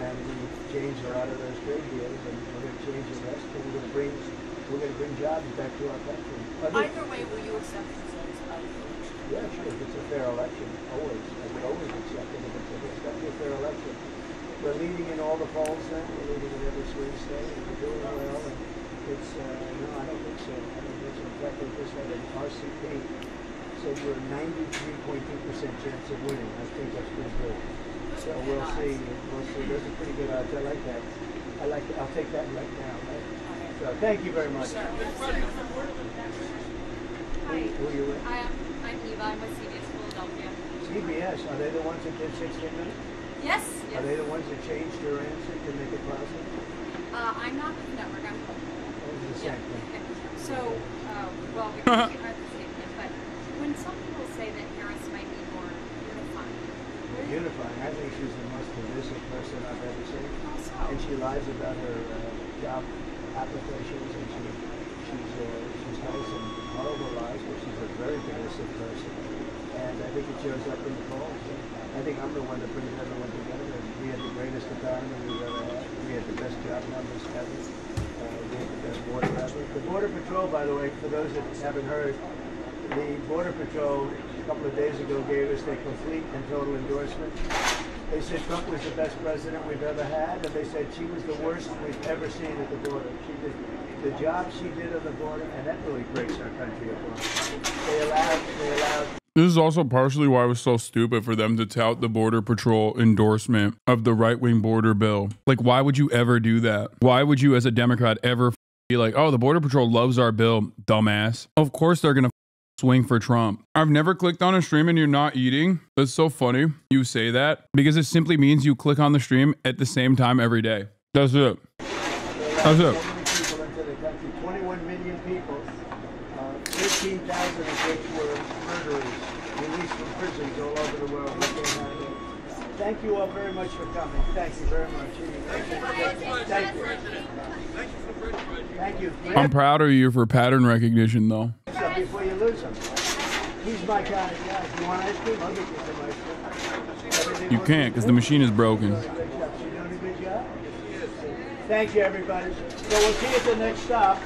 Speaker 1: And we've changed a lot of those trade deals, and we're going to change the rest, and we're going to bring jobs back to our country.
Speaker 8: Either way, will you accept the results of the election?
Speaker 1: Yeah, sure. If it's a fair election, always. I would always accept it if it's a fair election. We're leading in all the polls now. We're leading in every swing state, and we're doing well. And it's no, I don't think so. I don't think so. In fact, we just had an RCP said we're 93.2% chance of winning. I think that's pretty good. So we'll see. We'll see. Those are pretty good odds. I like that. I'll take that right now. Right? So thank you very much.
Speaker 8: Hi.
Speaker 1: Who are you with?
Speaker 8: I'm Eva. I'm with CBS Philadelphia.
Speaker 1: CBS. Are they the ones that did 60 Minutes?
Speaker 8: Yes.
Speaker 1: Are they the ones that changed your answer to make it positive?
Speaker 8: I'm not with the network. I'm with
Speaker 1: The same thing.
Speaker 8: So, well, we are the same thing, but when some people say that Harris might be more unifying.
Speaker 1: Unifying. I think she's the most divisive person I've ever seen. And she lies about her job applications, and she's telling some horrible lies, but she's a very divisive person. And I think it shows up in the polls. I think I'm the one that brings everyone together. We had the greatest economy we've ever had. We had the best job numbers ever. We had the best border ever. The Border Patrol, by the way, for those that haven't heard, the Border Patrol a couple of days ago gave us their complete and total endorsement. They said Trump was the best president we've ever had, and they said she was the worst we've ever seen at the border. She did the job she did on the border, and that really breaks our country apart. They allowed.
Speaker 2: This is also partially why it was so stupid for them to tout the Border Patrol endorsement of the right-wing border bill. Like, why would you ever do that? Why would you, as a Democrat, ever be like, oh, the Border Patrol loves our bill, dumbass? Of course they're going to swing for Trump. I've never clicked on a stream and you're not eating. That's so funny you say that, because it simply means you click on the stream at the same time every day. That's it. That's it.
Speaker 1: 21 million people, 13,000 of which were murderers released from prisons all over the world. Thank you all very much for coming. Thank you very much. Thank you. Thank you.
Speaker 2: I'm proud of you for pattern recognition, though.
Speaker 1: Before you lose him. He's my kind of guy. You want ice cream? I'll get you some ice cream.
Speaker 2: You can't, because the machine is broken.
Speaker 1: She's doing a good job. Thank you, everybody. So we'll see you at the next stop.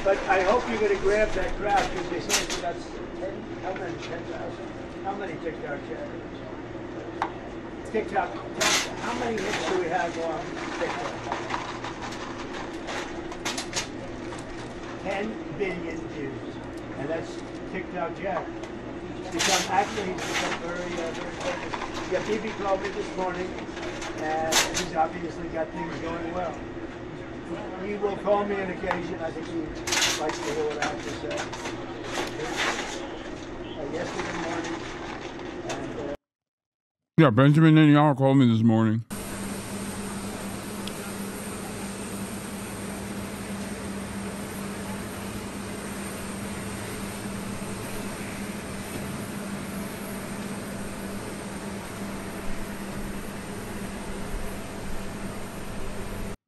Speaker 1: But I hope you're going to grab that crowd, because they say it's about 10, how many? 10,000? How many TikTok channels? TikTok, how many hits do we have on TikTok? 10 billion views. And that's TikTok Jack. He's become very famous. Yeah, BB called me this morning, and he's obviously got things going well. He will call me on occasion. I think he likes to hear what I have to say. Yesterday morning, and
Speaker 2: yeah, Benjamin Netanyahu called me this morning.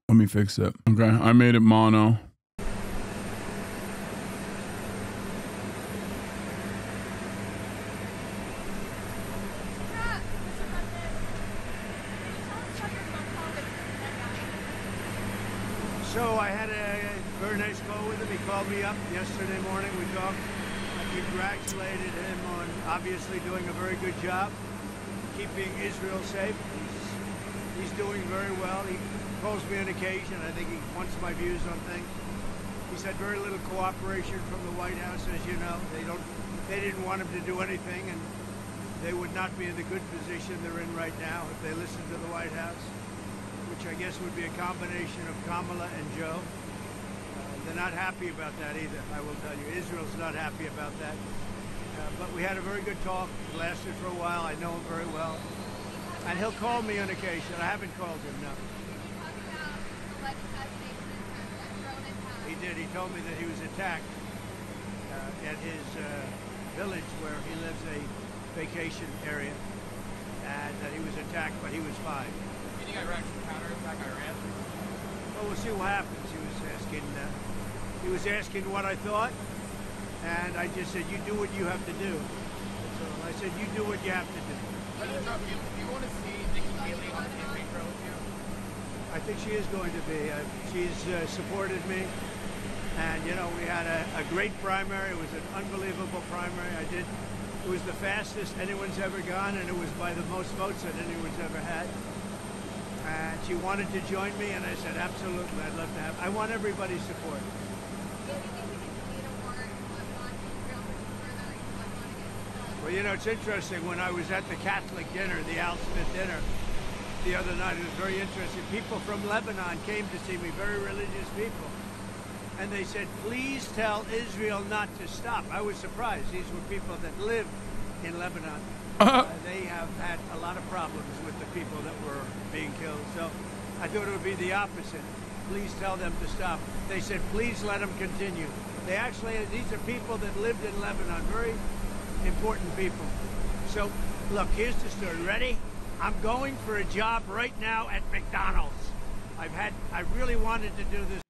Speaker 2: Let me fix it. Okay, I made it mono.
Speaker 1: so I had a very nice call with him. He called me up yesterday morning. We talked. I congratulated him on obviously doing a very good job keeping Israel safe. He's doing very well. He calls me on occasion. I think he wants my views on things. He's had very little cooperation from the White House, as you know. They didn't want him to do anything, and they would not be in the good position they're in right now if they listened to the White House, which I guess would be a combination of Kamala and Joe. They're not happy about that either, I will tell you. Israel's not happy about that. But we had a very good talk. It lasted for a while. I know him very well. And he'll call me on occasion. I haven't called him, no. He did. He told me that he was attacked at his village where he lives, a vacation area, and that he was attacked, but he was fine.
Speaker 12: Do you think Iraq should counterattack Iran?
Speaker 1: Well, we'll see what happens. He was asking what I thought, and I just said, you do what you have to do. So I said, you do what you have to do.
Speaker 12: President Trump, do you want to see Nikki Haley on the campaign trail with you?
Speaker 1: I think she is going to be. She's supported me. And, you know, we had a great primary. It was an unbelievable primary. It was the fastest anyone's ever gone, and it was by the most votes that anyone's ever had. And she wanted to join me, and I said, absolutely, I'd love to have. I want everybody's support. Well, you know, it's interesting. When I was at the Catholic dinner, the Al Smith dinner, the other night, it was very interesting. People from Lebanon came to see me, very religious people. And they said, please tell Israel not to stop. I was surprised. These were people that live in Lebanon. They have had a lot of problems with the people that were being killed. So I thought it would be the opposite. Please tell them to stop. They said, please let them continue. They actually, these are people that lived in Lebanon, very important people. So, look, here's the story. Ready? I'm going for a job right now at McDonald's. I really wanted to do this.